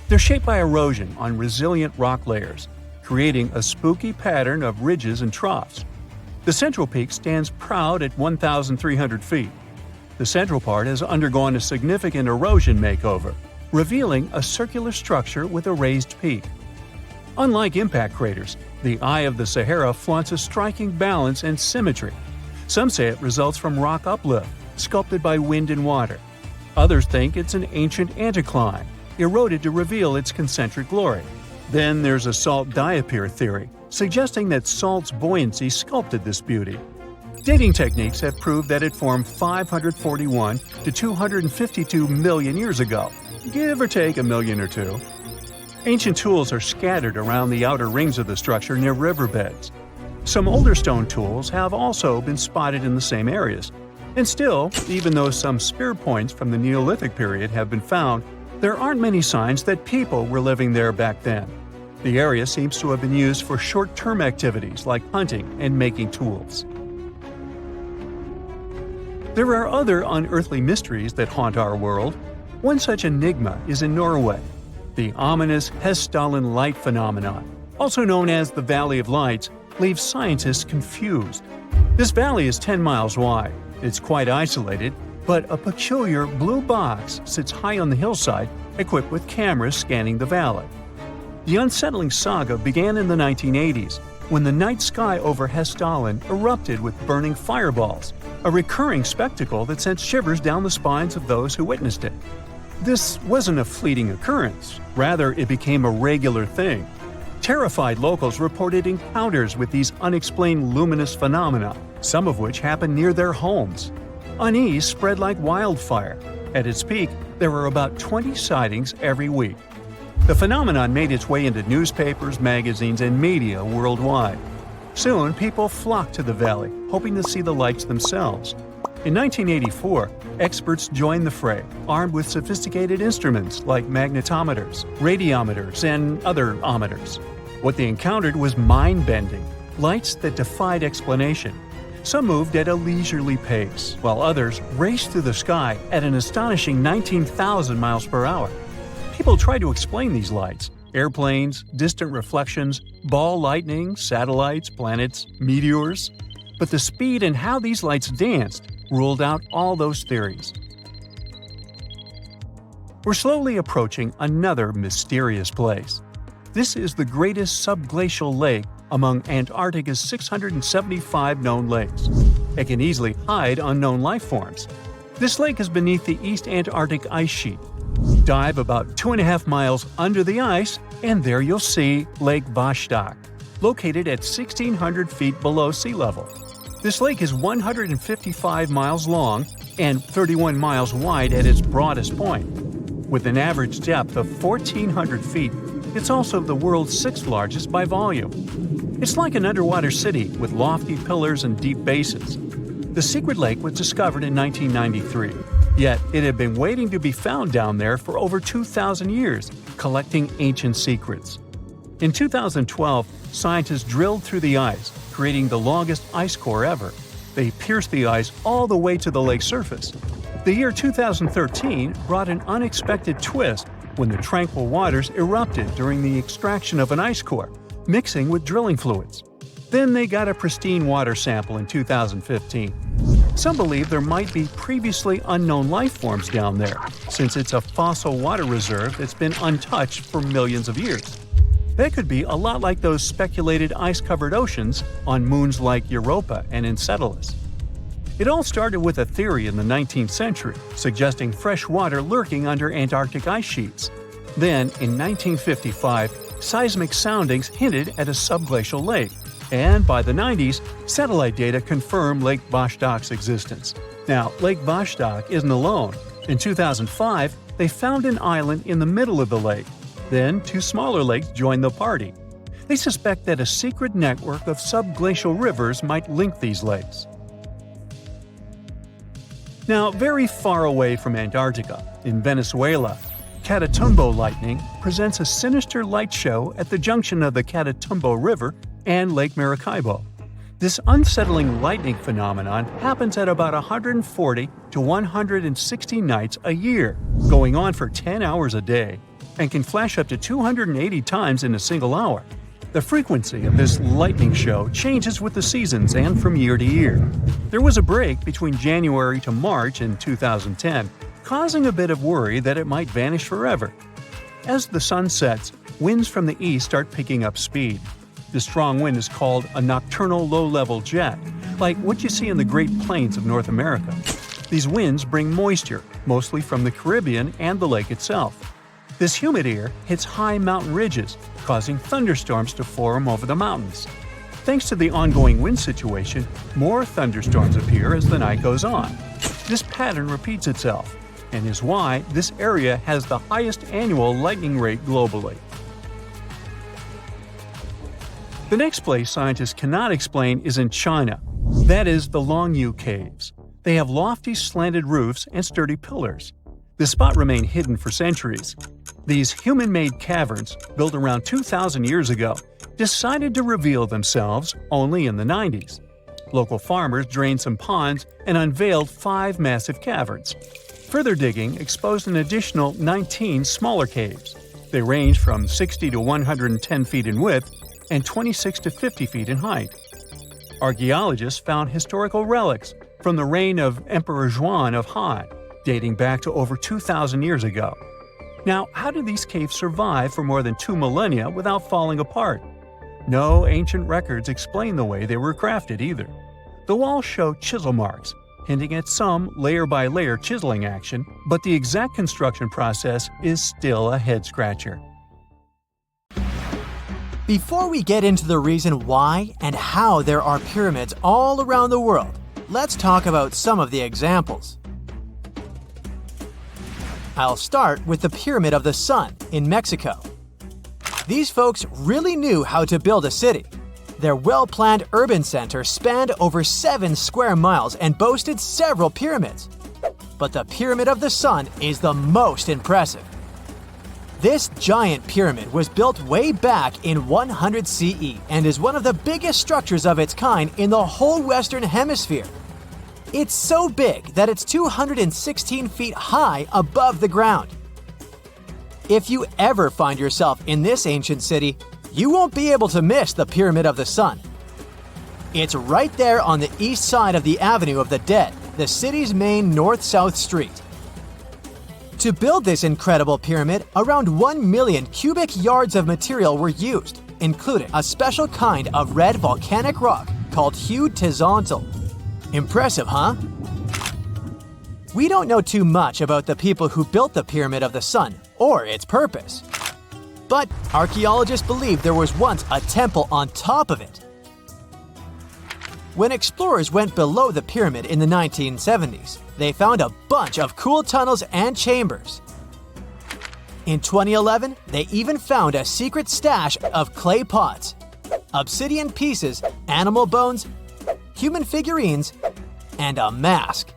They're shaped by erosion on resilient rock layers, creating a spooky pattern of ridges and troughs. The central peak stands proud at 1,300 feet. The central part has undergone a significant erosion makeover, revealing a circular structure with a raised peak. Unlike impact craters, the Eye of the Sahara flaunts a striking balance and symmetry. Some say it results from rock uplift, sculpted by wind and water. Others think it's an ancient anticline, eroded to reveal its concentric glory. Then there's a salt diapir theory, suggesting that salt's buoyancy sculpted this beauty. Dating techniques have proved that it formed 541 to 252 million years ago, give or take a million or two. Ancient tools are scattered around the outer rings of the structure near riverbeds. Some older stone tools have also been spotted in the same areas. And still, even though some spear points from the Neolithic period have been found, there aren't many signs that people were living there back then. The area seems to have been used for short-term activities like hunting and making tools. There are other unearthly mysteries that haunt our world. One such enigma is in Norway. The ominous Hessdalen light phenomenon, also known as the Valley of Lights, leaves scientists confused. This valley is 10 miles wide. It's quite isolated, but a peculiar blue box sits high on the hillside, equipped with cameras scanning the valley. The unsettling saga began in the 1980s, when the night sky over Hessdalen erupted with burning fireballs, a recurring spectacle that sent shivers down the spines of those who witnessed it. This wasn't a fleeting occurrence, rather it became a regular thing. Terrified locals reported encounters with these unexplained luminous phenomena, some of which happened near their homes. Unease spread like wildfire. At its peak, there were about 20 sightings every week. The phenomenon made its way into newspapers, magazines, and media worldwide. Soon, people flocked to the valley, hoping to see the lights themselves. In 1984, experts joined the fray, armed with sophisticated instruments like magnetometers, radiometers, and other ometers. What they encountered was mind-bending, lights that defied explanation. Some moved at a leisurely pace, while others raced through the sky at an astonishing 19,000 miles per hour. People tried to explain these lights: airplanes, distant reflections, ball lightning, satellites, planets, meteors. But the speed and how these lights danced ruled out all those theories. We're slowly approaching another mysterious place. This is the greatest subglacial lake among Antarctica's 675 known lakes. It can easily hide unknown life forms. This lake is beneath the East Antarctic ice sheet. Dive about 2.5 miles under the ice, and there you'll see Lake Vostok, located at 1,600 feet below sea level. This lake is 155 miles long and 31 miles wide at its broadest point. With an average depth of 1,400 feet, It's also the world's sixth largest by volume. It's like an underwater city with lofty pillars and deep basins. The secret lake was discovered in 1993, yet it had been waiting to be found down there for over 2,000 years, collecting ancient secrets. In 2012, scientists drilled through the ice, creating the longest ice core ever. They pierced the ice all the way to the lake's surface. The year 2013 brought an unexpected twist when the tranquil waters erupted during the extraction of an ice core, mixing with drilling fluids. Then they got a pristine water sample in 2015. Some believe there might be previously unknown life forms down there, since it's a fossil water reserve that's been untouched for millions of years. That could be a lot like those speculated ice-covered oceans on moons like Europa and Enceladus. It all started with a theory in the 19th century, suggesting fresh water lurking under Antarctic ice sheets. Then, in 1955, seismic soundings hinted at a subglacial lake, and by the 90s, satellite data confirmed Lake Vostok's existence. Now, Lake Vostok isn't alone. In 2005, they found an island in the middle of the lake. Then, two smaller lakes joined the party. They suspect that a secret network of subglacial rivers might link these lakes. Now, very far away from Antarctica, in Venezuela, Catatumbo lightning presents a sinister light show at the junction of the Catatumbo River and Lake Maracaibo. This unsettling lightning phenomenon happens at about 140 to 160 nights a year, going on for 10 hours a day, and can flash up to 280 times in a single hour. The frequency of this lightning show changes with the seasons and from year to year. There was a break between January to March in 2010, causing a bit of worry that it might vanish forever. As the sun sets, winds from the east start picking up speed. The strong wind is called a nocturnal low-level jet, like what you see in the Great Plains of North America. These winds bring moisture, mostly from the Caribbean and the lake itself. This humid air hits high mountain ridges, causing thunderstorms to form over the mountains. Thanks to the ongoing wind situation, more thunderstorms appear as the night goes on. This pattern repeats itself, and is why this area has the highest annual lightning rate globally. The next place scientists cannot explain is in China. That is the Longyou caves. They have lofty slanted roofs and sturdy pillars. The spot remained hidden for centuries. These human-made caverns, built around 2,000 years ago, decided to reveal themselves only in the 90s. Local farmers drained some ponds and unveiled 5 massive caverns. Further digging exposed an additional 19 smaller caves. They range from 60 to 110 feet in width and 26 to 50 feet in height. Archaeologists found historical relics from the reign of Emperor Zhuan of Han, dating back to over 2,000 years ago. Now, how did these caves survive for more than 2 millennia without falling apart? No ancient records explain the way they were crafted either. The walls show chisel marks, hinting at some layer-by-layer chiseling action, but the exact construction process is still a head-scratcher. Before we get into the reason why and how there are pyramids all around the world, let's talk about some of the examples. I'll start with the Pyramid of the Sun in Mexico. These folks really knew how to build a city. Their well-planned urban center spanned over 7 square miles and boasted several pyramids. But the Pyramid of the Sun is the most impressive. This giant pyramid was built way back in 100 CE and is one of the biggest structures of its kind in the whole Western Hemisphere. It's so big that it's 216 feet high above the ground. If you ever find yourself in this ancient city, you won't be able to miss the Pyramid of the Sun. It's right there on the east side of the Avenue of the Dead, the city's main north-south street. To build this incredible pyramid, around 1 million cubic yards of material were used, including a special kind of red volcanic rock called hued tezontle. Impressive, huh? We don't know too much about the people who built the Pyramid of the Sun or its purpose. But archaeologists believe there was once a temple on top of it. When explorers went below the pyramid in the 1970s, they found a bunch of cool tunnels and chambers. In 2011, they even found a secret stash of clay pots, obsidian pieces, animal bones, human figurines, and a mask.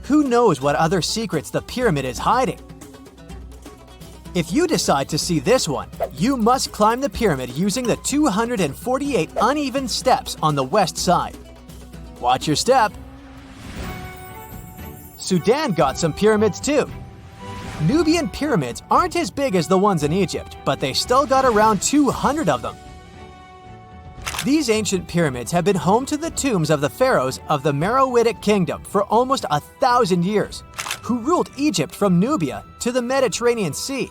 Who knows what other secrets the pyramid is hiding? If you decide to see this one, you must climb the pyramid using the 248 uneven steps on the west side. Watch your step. Sudan got some pyramids too. Nubian pyramids aren't as big as the ones in Egypt, but they still got around 200 of them. These ancient pyramids have been home to the tombs of the pharaohs of the Meroitic Kingdom for almost 1,000 years, who ruled Egypt from Nubia to the Mediterranean Sea.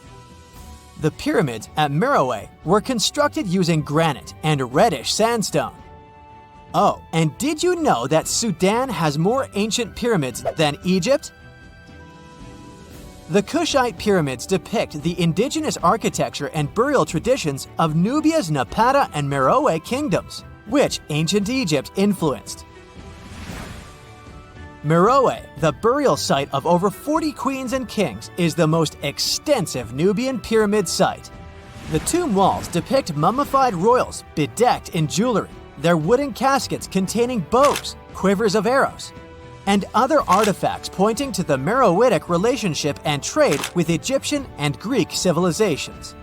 The pyramids at Meroe were constructed using granite and reddish sandstone. Oh, and did you know that Sudan has more ancient pyramids than Egypt? The Kushite pyramids depict the indigenous architecture and burial traditions of Nubia's Napata and Meroe kingdoms, which ancient Egypt influenced. Meroe, the burial site of over 40 queens and kings, is the most extensive Nubian pyramid site. The tomb walls depict mummified royals bedecked in jewelry, their wooden caskets containing bows, quivers of arrows, and other artifacts pointing to the Meroitic relationship and trade with Egyptian and Greek civilizations.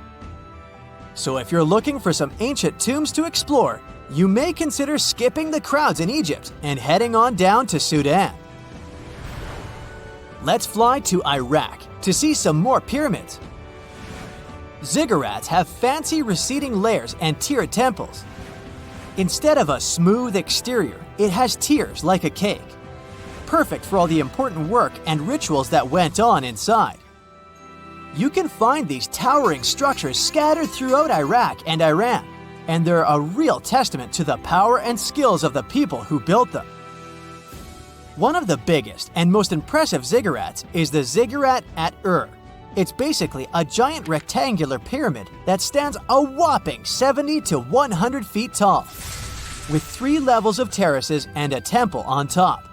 So if you're looking for some ancient tombs to explore, you may consider skipping the crowds in Egypt and heading on down to Sudan. Let's fly to Iraq to see some more pyramids. Ziggurats have fancy receding layers and tiered temples. Instead of a smooth exterior, it has tiers like a cake. Perfect for all the important work and rituals that went on inside. You can find these towering structures scattered throughout Iraq and Iran, and they're a real testament to the power and skills of the people who built them. One of the biggest and most impressive ziggurats is the ziggurat at Ur. It's basically a giant rectangular pyramid that stands a whopping 70 to 100 feet tall, with 3 levels of terraces and a temple on top.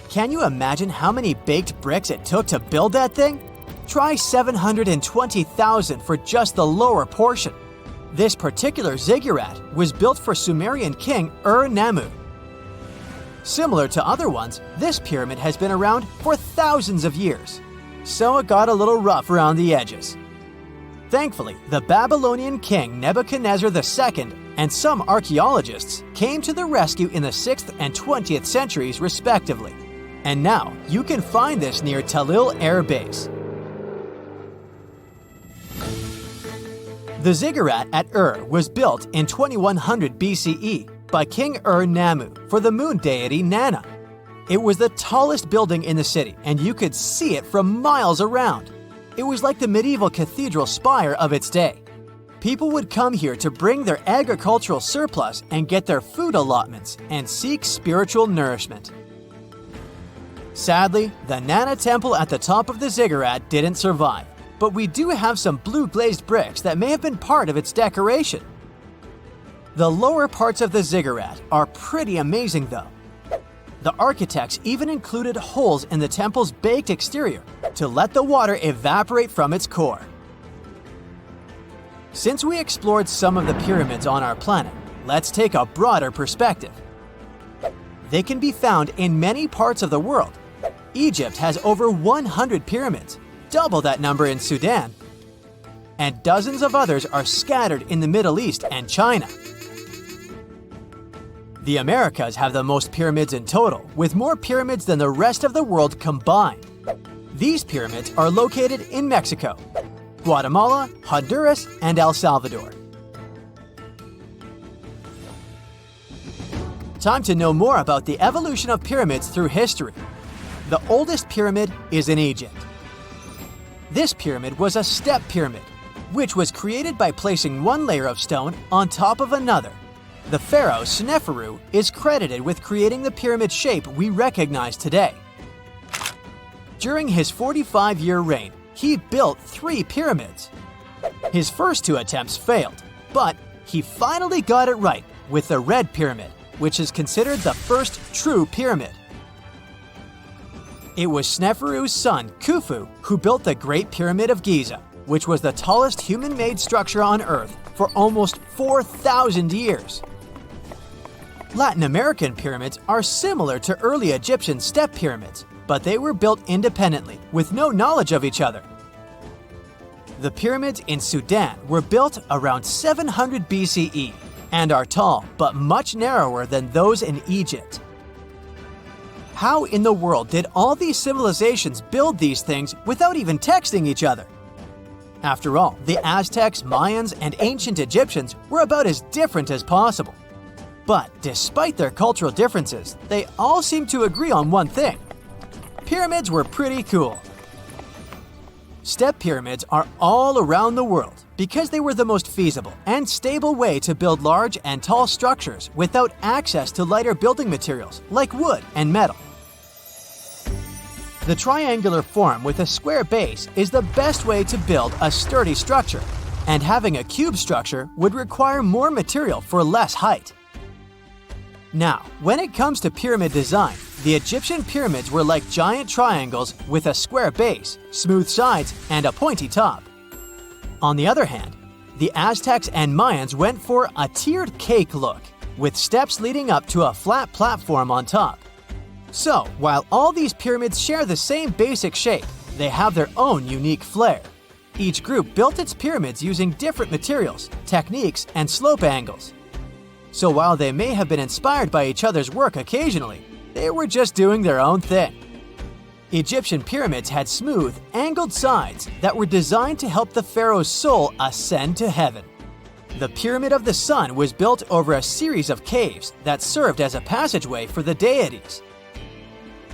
Can you imagine how many baked bricks it took to build that thing? Try 720,000 for just the lower portion. This particular ziggurat was built for Sumerian king Ur-Nammu. Similar to other ones, this pyramid has been around for thousands of years, so it got a little rough around the edges. Thankfully, the Babylonian king Nebuchadnezzar II and some archaeologists came to the rescue in the 6th and 20th centuries respectively, and now you can find this near Talil Air Base. The ziggurat at Ur was built in 2100 BCE by King Ur-Nammu for the moon deity Nana. It was the tallest building in the city, and you could see it from miles around. It was like the medieval cathedral spire of its day. People would come here to bring their agricultural surplus and get their food allotments and seek spiritual nourishment. Sadly, the Nana temple at the top of the ziggurat didn't survive, but we do have some blue glazed bricks that may have been part of its decoration. The lower parts of the ziggurat are pretty amazing though. The architects even included holes in the temple's baked exterior to let the water evaporate from its core. Since we explored some of the pyramids on our planet, let's take a broader perspective. They can be found in many parts of the world. Egypt has over 100 pyramids, double that number in Sudan, and dozens of others are scattered in the Middle East and China. The Americas have the most pyramids in total, with more pyramids than the rest of the world combined. These pyramids are located in Mexico, Guatemala, Honduras, and El Salvador. Time to know more about the evolution of pyramids through history. The oldest pyramid is in Egypt. This pyramid was a step pyramid, which was created by placing one layer of stone on top of another. The pharaoh Sneferu is credited with creating the pyramid shape we recognize today. During his 45-year reign, he built 3 pyramids. His first 2 attempts failed, but he finally got it right with the Red Pyramid, which is considered the first true pyramid. It was Sneferu's son, Khufu, who built the Great Pyramid of Giza, which was the tallest human-made structure on Earth for almost 4,000 years. Latin American pyramids are similar to early Egyptian step pyramids, but they were built independently, with no knowledge of each other. The pyramids in Sudan were built around 700 BCE and are tall, but much narrower than those in Egypt. How in the world did all these civilizations build these things without even texting each other? After all, the Aztecs, Mayans, and ancient Egyptians were about as different as possible. But despite their cultural differences, they all seem to agree on one thing. Pyramids were pretty cool. Step pyramids are all around the world because they were the most feasible and stable way to build large and tall structures without access to lighter building materials like wood and metal. The triangular form with a square base is the best way to build a sturdy structure, and having a cube structure would require more material for less height. Now, when it comes to pyramid design, the Egyptian pyramids were like giant triangles with a square base, smooth sides, and a pointy top. On the other hand, the Aztecs and Mayans went for a tiered cake look, with steps leading up to a flat platform on top. So, while all these pyramids share the same basic shape, they have their own unique flair. Each group built its pyramids using different materials, techniques, and slope angles. So while they may have been inspired by each other's work occasionally, they were just doing their own thing. Egyptian pyramids had smooth, angled sides that were designed to help the pharaoh's soul ascend to heaven. The Pyramid of the Sun was built over a series of caves that served as a passageway for the deities.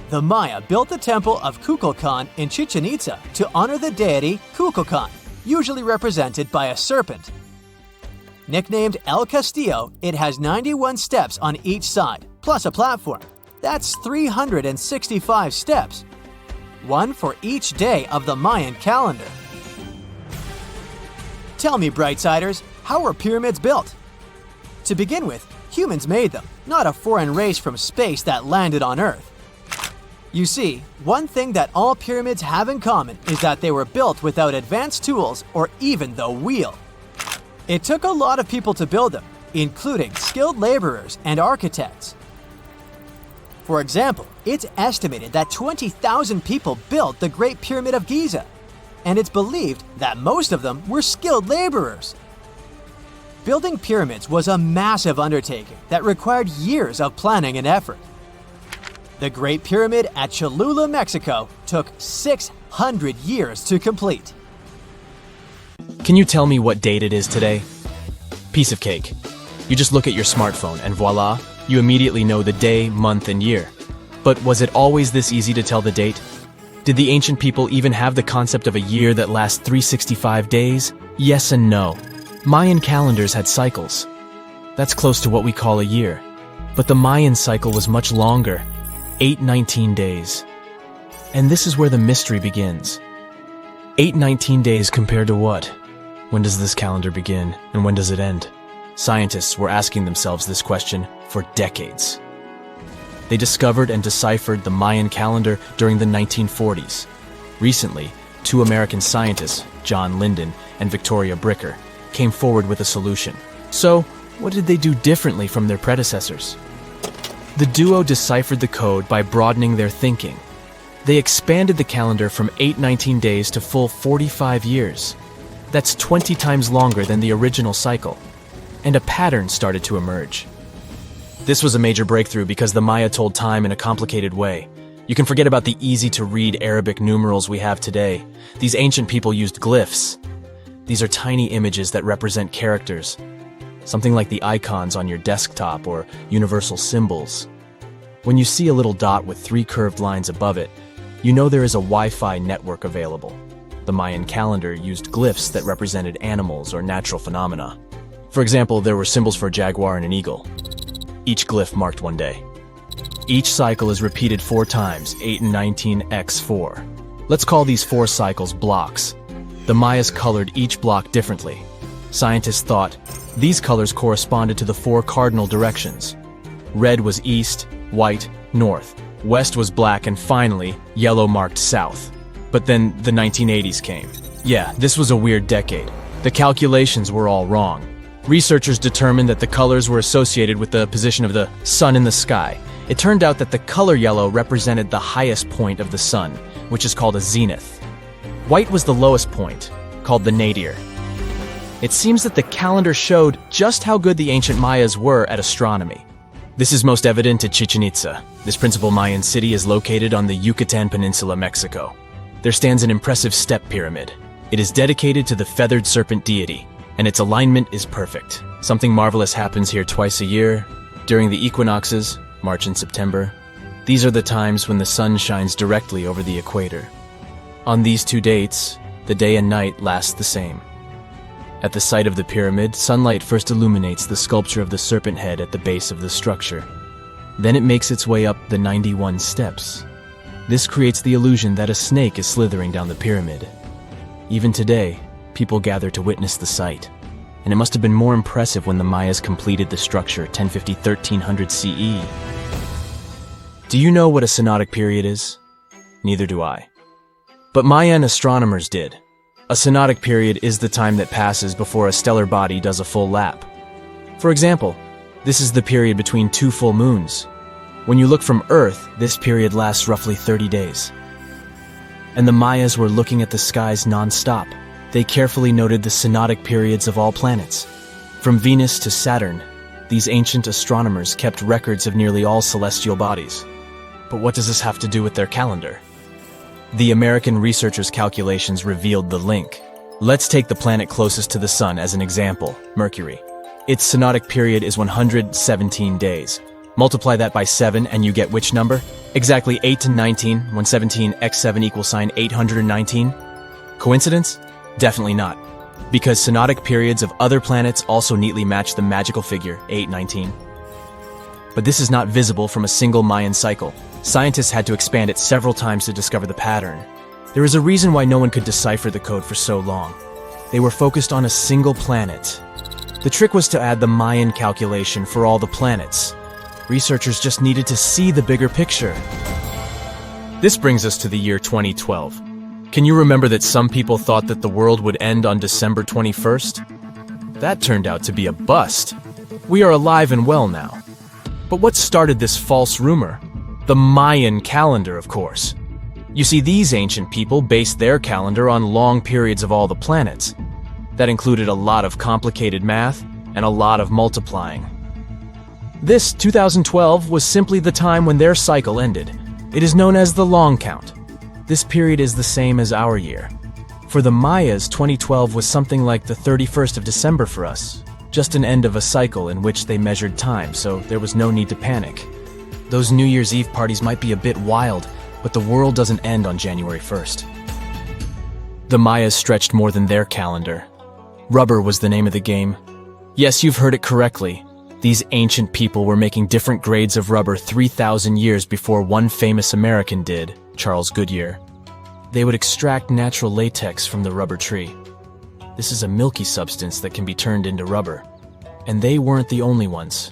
The Maya built the temple of Kukulkan in Chichen Itza to honor the deity Kukulkan, usually represented by a serpent. Nicknamed El Castillo, it has 91 steps on each side, plus a platform. That's 365 steps, one for each day of the Mayan calendar. Tell me, Brightsiders, how were pyramids built? To begin with, humans made them, not a foreign race from space that landed on Earth. You see, one thing that all pyramids have in common is that they were built without advanced tools or even the wheel. It took a lot of people to build them, including skilled laborers and architects. For example, it's estimated that 20,000 people built the Great Pyramid of Giza, and it's believed that most of them were skilled laborers. Building pyramids was a massive undertaking that required years of planning and effort. The Great Pyramid at Cholula, Mexico, took 600 years to complete. Can you tell me what date it is today? Piece of cake. You just look at your smartphone and voila, you immediately know the day, month, and year. But was it always this easy to tell the date? Did the ancient people even have the concept of a year that lasts 365 days? Yes and no. Mayan calendars had cycles. That's close to what we call a year. But the Mayan cycle was much longer, 819 days. And this is where the mystery begins. 819 days compared to what? When does this calendar begin, and when does it end? Scientists were asking themselves this question for decades. They discovered and deciphered the Mayan calendar during the 1940s. Recently, two American scientists, John Linden and Victoria Bricker, came forward with a solution. So, what did they do differently from their predecessors? The duo deciphered the code by broadening their thinking. They expanded the calendar from 819 days to full 45 years. That's 20 times longer than the original cycle. And a pattern started to emerge. This was a major breakthrough because the Maya told time in a complicated way. You can forget about the easy-to-read Arabic numerals we have today. These ancient people used glyphs. These are tiny images that represent characters. Something like the icons on your desktop or universal symbols. When you see a little dot with 3 curved lines above it, you know there is a Wi-Fi network available. The Mayan calendar used glyphs that represented animals or natural phenomena. For example, there were symbols for a jaguar and an eagle. Each glyph marked one day. Each cycle is repeated 4 times, 8 and 19 x 4. Let's call these 4 cycles blocks. The Mayas colored each block differently. Scientists thought these colors corresponded to the 4 cardinal directions. Red was east, white, north, West was black and finally, yellow marked south. But then the 1980s came. Yeah, this was a weird decade. The calculations were all wrong. Researchers determined that the colors were associated with the position of the sun in the sky. It turned out that the color yellow represented the highest point of the sun, which is called a zenith. White was the lowest point, called the nadir. It seems that the calendar showed just how good the ancient Mayas were at astronomy. This is most evident at Chichen Itza. This principal Mayan city is located on the Yucatan Peninsula, Mexico. There stands an impressive step pyramid. It is dedicated to the feathered serpent deity, and its alignment is perfect. Something marvelous happens here twice a year, during the equinoxes, March and September. These are the times when the sun shines directly over the equator. On these two dates, the day and night last the same. At the site of the pyramid, sunlight first illuminates the sculpture of the serpent head at the base of the structure. Then it makes its way up the 91 steps. This creates the illusion that a snake is slithering down the pyramid. Even today, people gather to witness the sight. And it must have been more impressive when the Mayas completed the structure 1050-1300 CE. Do you know what a synodic period is? Neither do I. But Mayan astronomers did. A synodic period is the time that passes before a stellar body does a full lap. For example, this is the period between two full moons. When you look from Earth, this period lasts roughly 30 days. And the Mayas were looking at the skies non-stop. They carefully noted the synodic periods of all planets. From Venus to Saturn, these ancient astronomers kept records of nearly all celestial bodies. But what does this have to do with their calendar? The American researchers' calculations revealed the link. Let's take the planet closest to the sun as an example, Mercury. Its synodic period is 117 days. Multiply that by 7 and you get which number? Exactly 8 to 19, when 17 x 7 equals 819. Coincidence? Definitely not. Because synodic periods of other planets also neatly match the magical figure 819. But this is not visible from a single Mayan cycle. Scientists had to expand it several times to discover the pattern. There is a reason why no one could decipher the code for so long. They were focused on a single planet. The trick was to add the Mayan calculation for all the planets. Researchers just needed to see the bigger picture. This brings us to the year 2012. Can you remember that some people thought that the world would end on December 21st? That turned out to be a bust. We are alive and well now. But what started this false rumor? The Mayan calendar, of course. You see, these ancient people based their calendar on long periods of all the planets. That included a lot of complicated math and a lot of multiplying. This 2012 was simply the time when their cycle ended. It is known as the long count. This period is the same as our year. For the Mayas, 2012 was something like the 31st of December for us. Just an end of a cycle in which they measured time, so there was no need to panic. Those New Year's Eve parties might be a bit wild, but the world doesn't end on January 1st. The Mayas stretched more than their calendar. Rubber was the name of the game. Yes, you've heard it correctly. These ancient people were making different grades of rubber 3,000 years before one famous American did, Charles Goodyear. They would extract natural latex from the rubber tree. This is a milky substance that can be turned into rubber. And they weren't the only ones.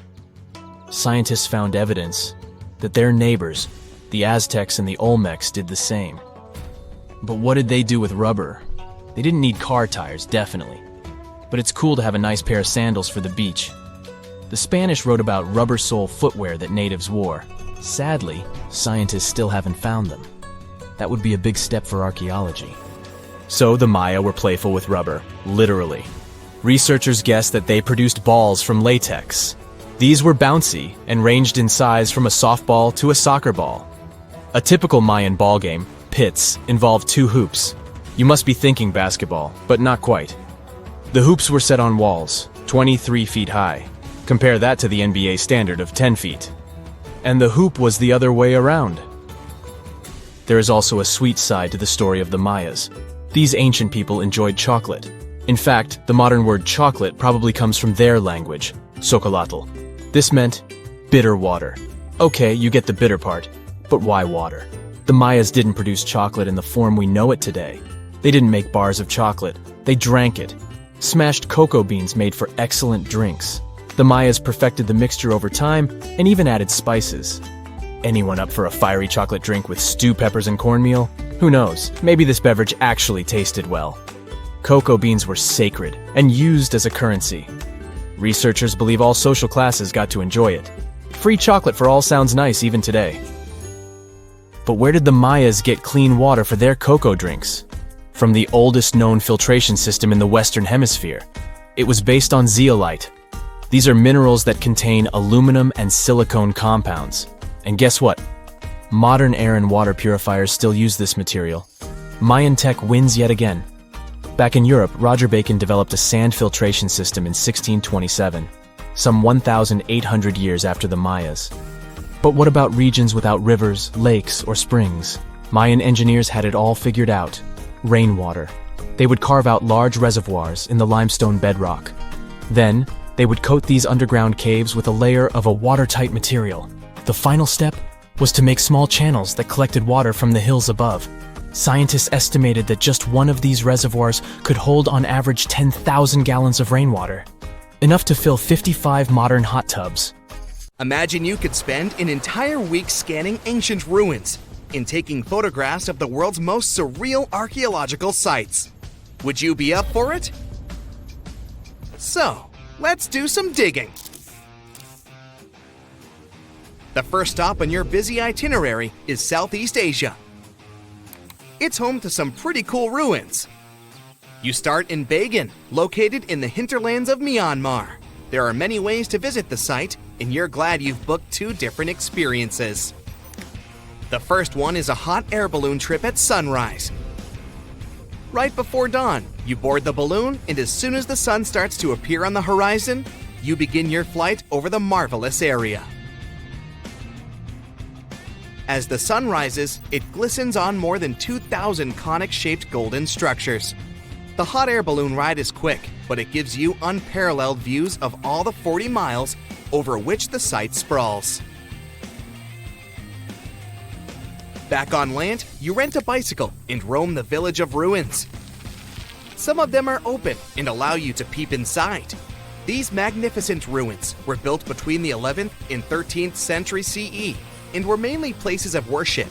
Scientists found evidence that their neighbors, the Aztecs and the Olmecs, did the same. But what did they do with rubber? They didn't need car tires, definitely. But it's cool to have a nice pair of sandals for the beach. The Spanish wrote about rubber sole footwear that natives wore. Sadly, scientists still haven't found them. That would be a big step for archaeology. So the Maya were playful with rubber, literally. Researchers guessed that they produced balls from latex. These were bouncy and ranged in size from a softball to a soccer ball. A typical Mayan ball game, pits, involved 2 hoops. You must be thinking basketball, but not quite. The hoops were set on walls, 23 feet high. Compare that to the NBA standard of 10 feet. And the hoop was the other way around. There is also a sweet side to the story of the Mayas. These ancient people enjoyed chocolate. In fact, the modern word chocolate probably comes from their language, Xocolotl. This meant bitter water. Okay, you get the bitter part, but why water? The Mayas didn't produce chocolate in the form we know it today. They didn't make bars of chocolate. They drank it. Smashed cocoa beans made for excellent drinks. The Mayas perfected the mixture over time and even added spices. anyone up for a fiery chocolate drink with stew peppers and cornmeal? Who knows, maybe this beverage actually tasted well. Cocoa beans were sacred and used as a currency. Researchers believe all social classes got to enjoy it. Free chocolate for all sounds nice even today. But where did the Mayas get clean water for their cocoa drinks? From the oldest known filtration system in the Western Hemisphere. It was based on zeolite. These are minerals that contain aluminum and silicone compounds. And guess what? Modern air and water purifiers still use this material. Mayan tech wins yet again. Back in Europe, Roger Bacon developed a sand filtration system in 1627, some 1,800 years after the Mayas. But what about regions without rivers, lakes, or springs? Mayan engineers had it all figured out. Rainwater. They would carve out large reservoirs in the limestone bedrock. Then, they would coat these underground caves with a layer of a watertight material. The final step was to make small channels that collected water from the hills above. Scientists estimated that just one of these reservoirs could hold on average 10,000 gallons of rainwater, enough to fill 55 modern hot tubs. Imagine you could spend an entire week scanning ancient ruins and taking photographs of the world's most surreal archaeological sites. Would you be up for it? So, let's do some digging. The first stop on your busy itinerary is Southeast Asia. It's home to some pretty cool ruins. You start in Bagan, located in the hinterlands of Myanmar. There are many ways to visit the site, and you're glad you've booked 2 different experiences. The first one is a hot air balloon trip at sunrise. Right before dawn, you board the balloon, and as soon as the sun starts to appear on the horizon, you begin your flight over the marvelous area. As the sun rises, it glistens on more than 2,000 conic-shaped golden structures. The hot air balloon ride is quick, but it gives you unparalleled views of all the 40 miles over which the site sprawls. Back on land, you rent a bicycle and roam the village of ruins. Some of them are open and allow you to peep inside. These magnificent ruins were built between the 11th and 13th century CE and were mainly places of worship.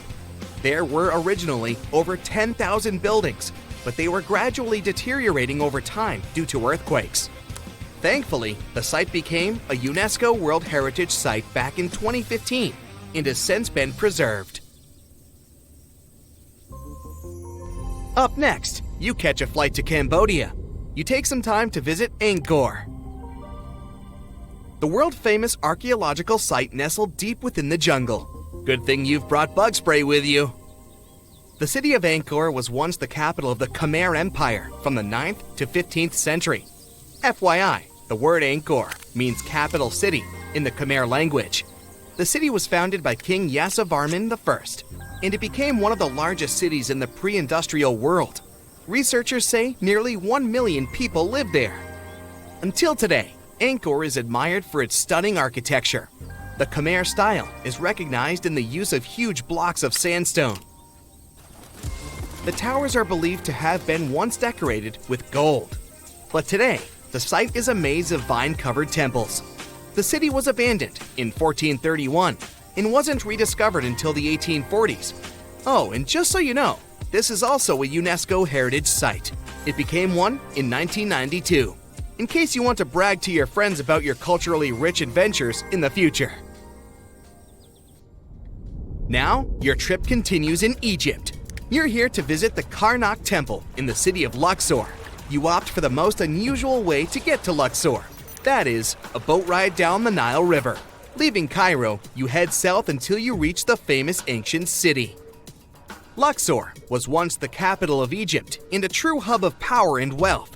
There were originally over 10,000 buildings, but they were gradually deteriorating over time due to earthquakes. Thankfully, the site became a UNESCO World Heritage Site back in 2015 and has since been preserved. Up next, you catch a flight to Cambodia. You take some time to visit Angkor, the world-famous archaeological site nestled deep within the jungle. Good thing you've brought bug spray with you. The city of Angkor was once the capital of the Khmer Empire from the 9th to 15th century. FYI, the word Angkor means capital city in the Khmer language. The city was founded by King Yasovarman I, and it became one of the largest cities in the pre-industrial world. Researchers say nearly 1 million people live there. Until today, Angkor is admired for its stunning architecture. The Khmer style is recognized in the use of huge blocks of sandstone. The towers are believed to have been once decorated with gold. But today, the site is a maze of vine-covered temples. The city was abandoned in 1431 and wasn't rediscovered until the 1840s. Oh, and just so you know, this is also a UNESCO Heritage Site. It became one in 1992, in case you want to brag to your friends about your culturally rich adventures in the future. Now, your trip continues in Egypt. You're here to visit the Karnak Temple in the city of Luxor. You opt for the most unusual way to get to Luxor. That is, a boat ride down the Nile River. Leaving Cairo, you head south until you reach the famous ancient city. Luxor was once the capital of Egypt and a true hub of power and wealth.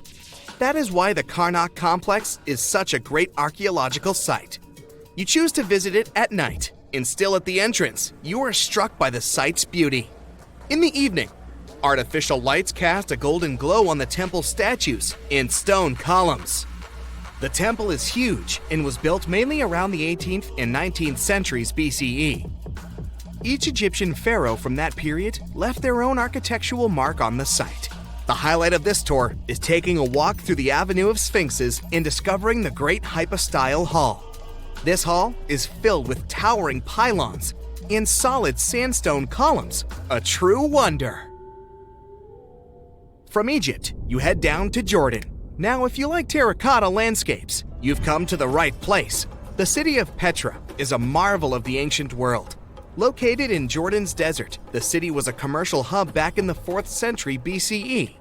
That is why the Karnak complex is such a great archaeological site. You choose to visit it at night, and still at the entrance, you are struck by the site's beauty. In the evening, artificial lights cast a golden glow on the temple statues and stone columns. The temple is huge and was built mainly around the 18th and 19th centuries BCE. Each Egyptian pharaoh from that period left their own architectural mark on the site. The highlight of this tour is taking a walk through the Avenue of Sphinxes and discovering the Great Hypostyle Hall. This hall is filled with towering pylons, and solid sandstone columns, a true wonder. From Egypt, you head down to Jordan. Now, if you like terracotta landscapes, you've come to the right place. The city of Petra is a marvel of the ancient world. Located in Jordan's desert, the city was a commercial hub back in the 4th century BCE.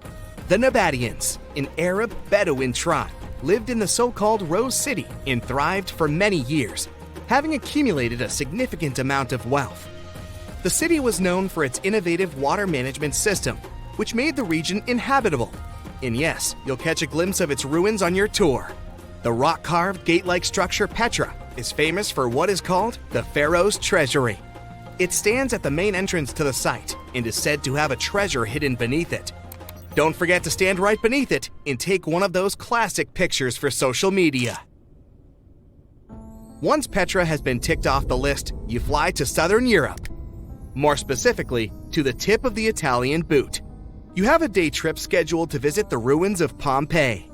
The Nabateans, an Arab Bedouin tribe, lived in the so-called Rose City and thrived for many years, having accumulated a significant amount of wealth. The city was known for its innovative water management system, which made the region inhabitable. And yes, you'll catch a glimpse of its ruins on your tour. The rock-carved, gate-like structure Petra is famous for what is called the Pharaoh's Treasury. It stands at the main entrance to the site and is said to have a treasure hidden beneath it. Don't forget to stand right beneath it and take one of those classic pictures for social media. Once Petra has been ticked off the list, you fly to southern Europe. More specifically, to the tip of the Italian boot. You have a day trip scheduled to visit the ruins of Pompeii.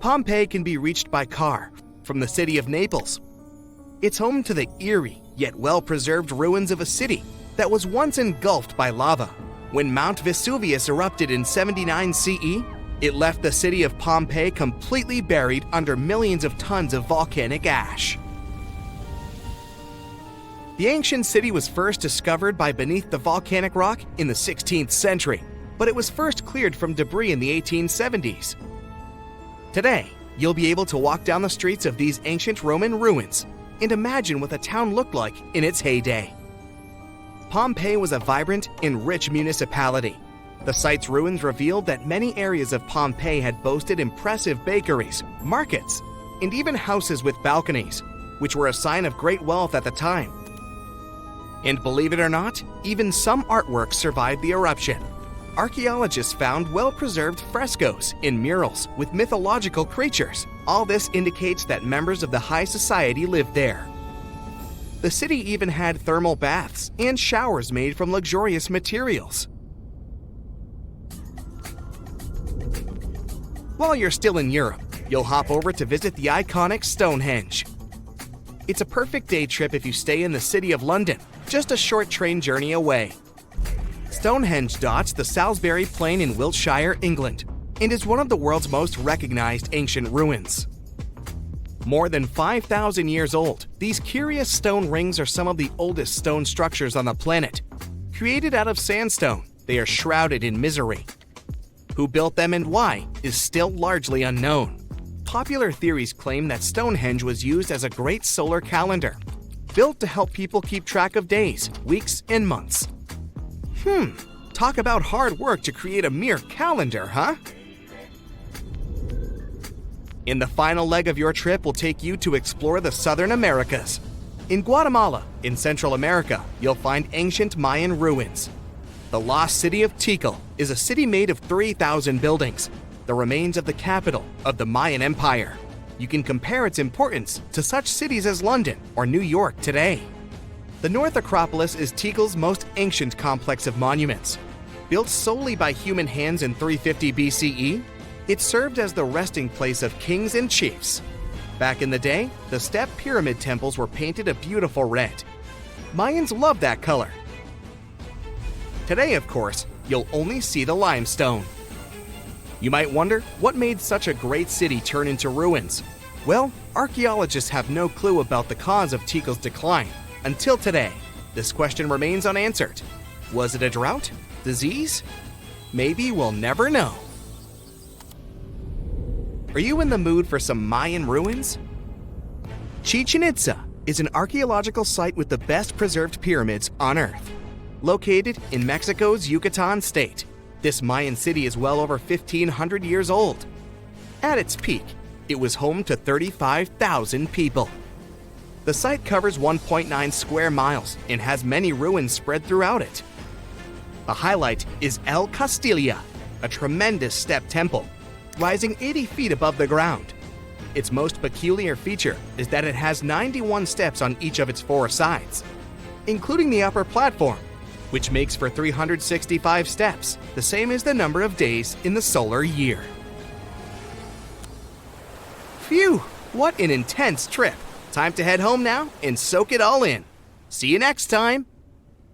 Pompeii can be reached by car from the city of Naples. It's home to the eerie yet well-preserved ruins of a city that was once engulfed by lava. When Mount Vesuvius erupted in 79 CE, it left the city of Pompeii completely buried under millions of tons of volcanic ash. The ancient city was first discovered by beneath the volcanic rock in the 16th century, but it was first cleared from debris in the 1870s. Today, you'll be able to walk down the streets of these ancient Roman ruins and imagine what the town looked like in its heyday. Pompeii was a vibrant and rich municipality. The site's ruins revealed that many areas of Pompeii had boasted impressive bakeries, markets, and even houses with balconies, which were a sign of great wealth at the time. And believe it or not, even some artworks survived the eruption. Archaeologists found well-preserved frescoes and murals with mythological creatures. All this indicates that members of the high society lived there. The city even had thermal baths and showers made from luxurious materials. While you're still in Europe, you'll hop over to visit the iconic Stonehenge. It's a perfect day trip if you stay in the city of London, just a short train journey away. Stonehenge dots the Salisbury Plain in Wiltshire, England, and is one of the world's most recognized ancient ruins. More than 5,000 years old, these curious stone rings are some of the oldest stone structures on the planet. Created out of sandstone, they are shrouded in misery. Who built them and why is still largely unknown. Popular theories claim that Stonehenge was used as a great solar calendar, built to help people keep track of days, weeks, and months. Talk about hard work to create a mere calendar, huh? In the final leg of your trip will take you to explore the Southern Americas. In Guatemala, in Central America, you'll find ancient Mayan ruins. The lost city of Tikal is a city made of 3,000 buildings, the remains of the capital of the Mayan Empire. You can compare its importance to such cities as London or New York today. The North Acropolis is Tikal's most ancient complex of monuments. Built solely by human hands in 350 BCE, it served as the resting place of kings and chiefs. Back in the day, the step pyramid temples were painted a beautiful red. Mayans loved that color. Today, of course, you'll only see the limestone. You might wonder what made such a great city turn into ruins. Well, archaeologists have no clue about the cause of Tikal's decline. Until today, this question remains unanswered. Was it a drought? Disease? Maybe we'll never know. Are you in the mood for some Mayan ruins? Chichen Itza is an archaeological site with the best preserved pyramids on Earth. Located in Mexico's Yucatan state, this Mayan city is well over 1,500 years old. At its peak, it was home to 35,000 people. The site covers 1.9 square miles and has many ruins spread throughout it. The highlight is El Castilla, a tremendous step temple, rising 80 feet above the ground. Its most peculiar feature is that it has 91 steps on each of its 4 sides, including the upper platform, which makes for 365 steps, the same as the number of days in the solar year. Phew, what an intense trip. Time to head home now and soak it all in. See you next time!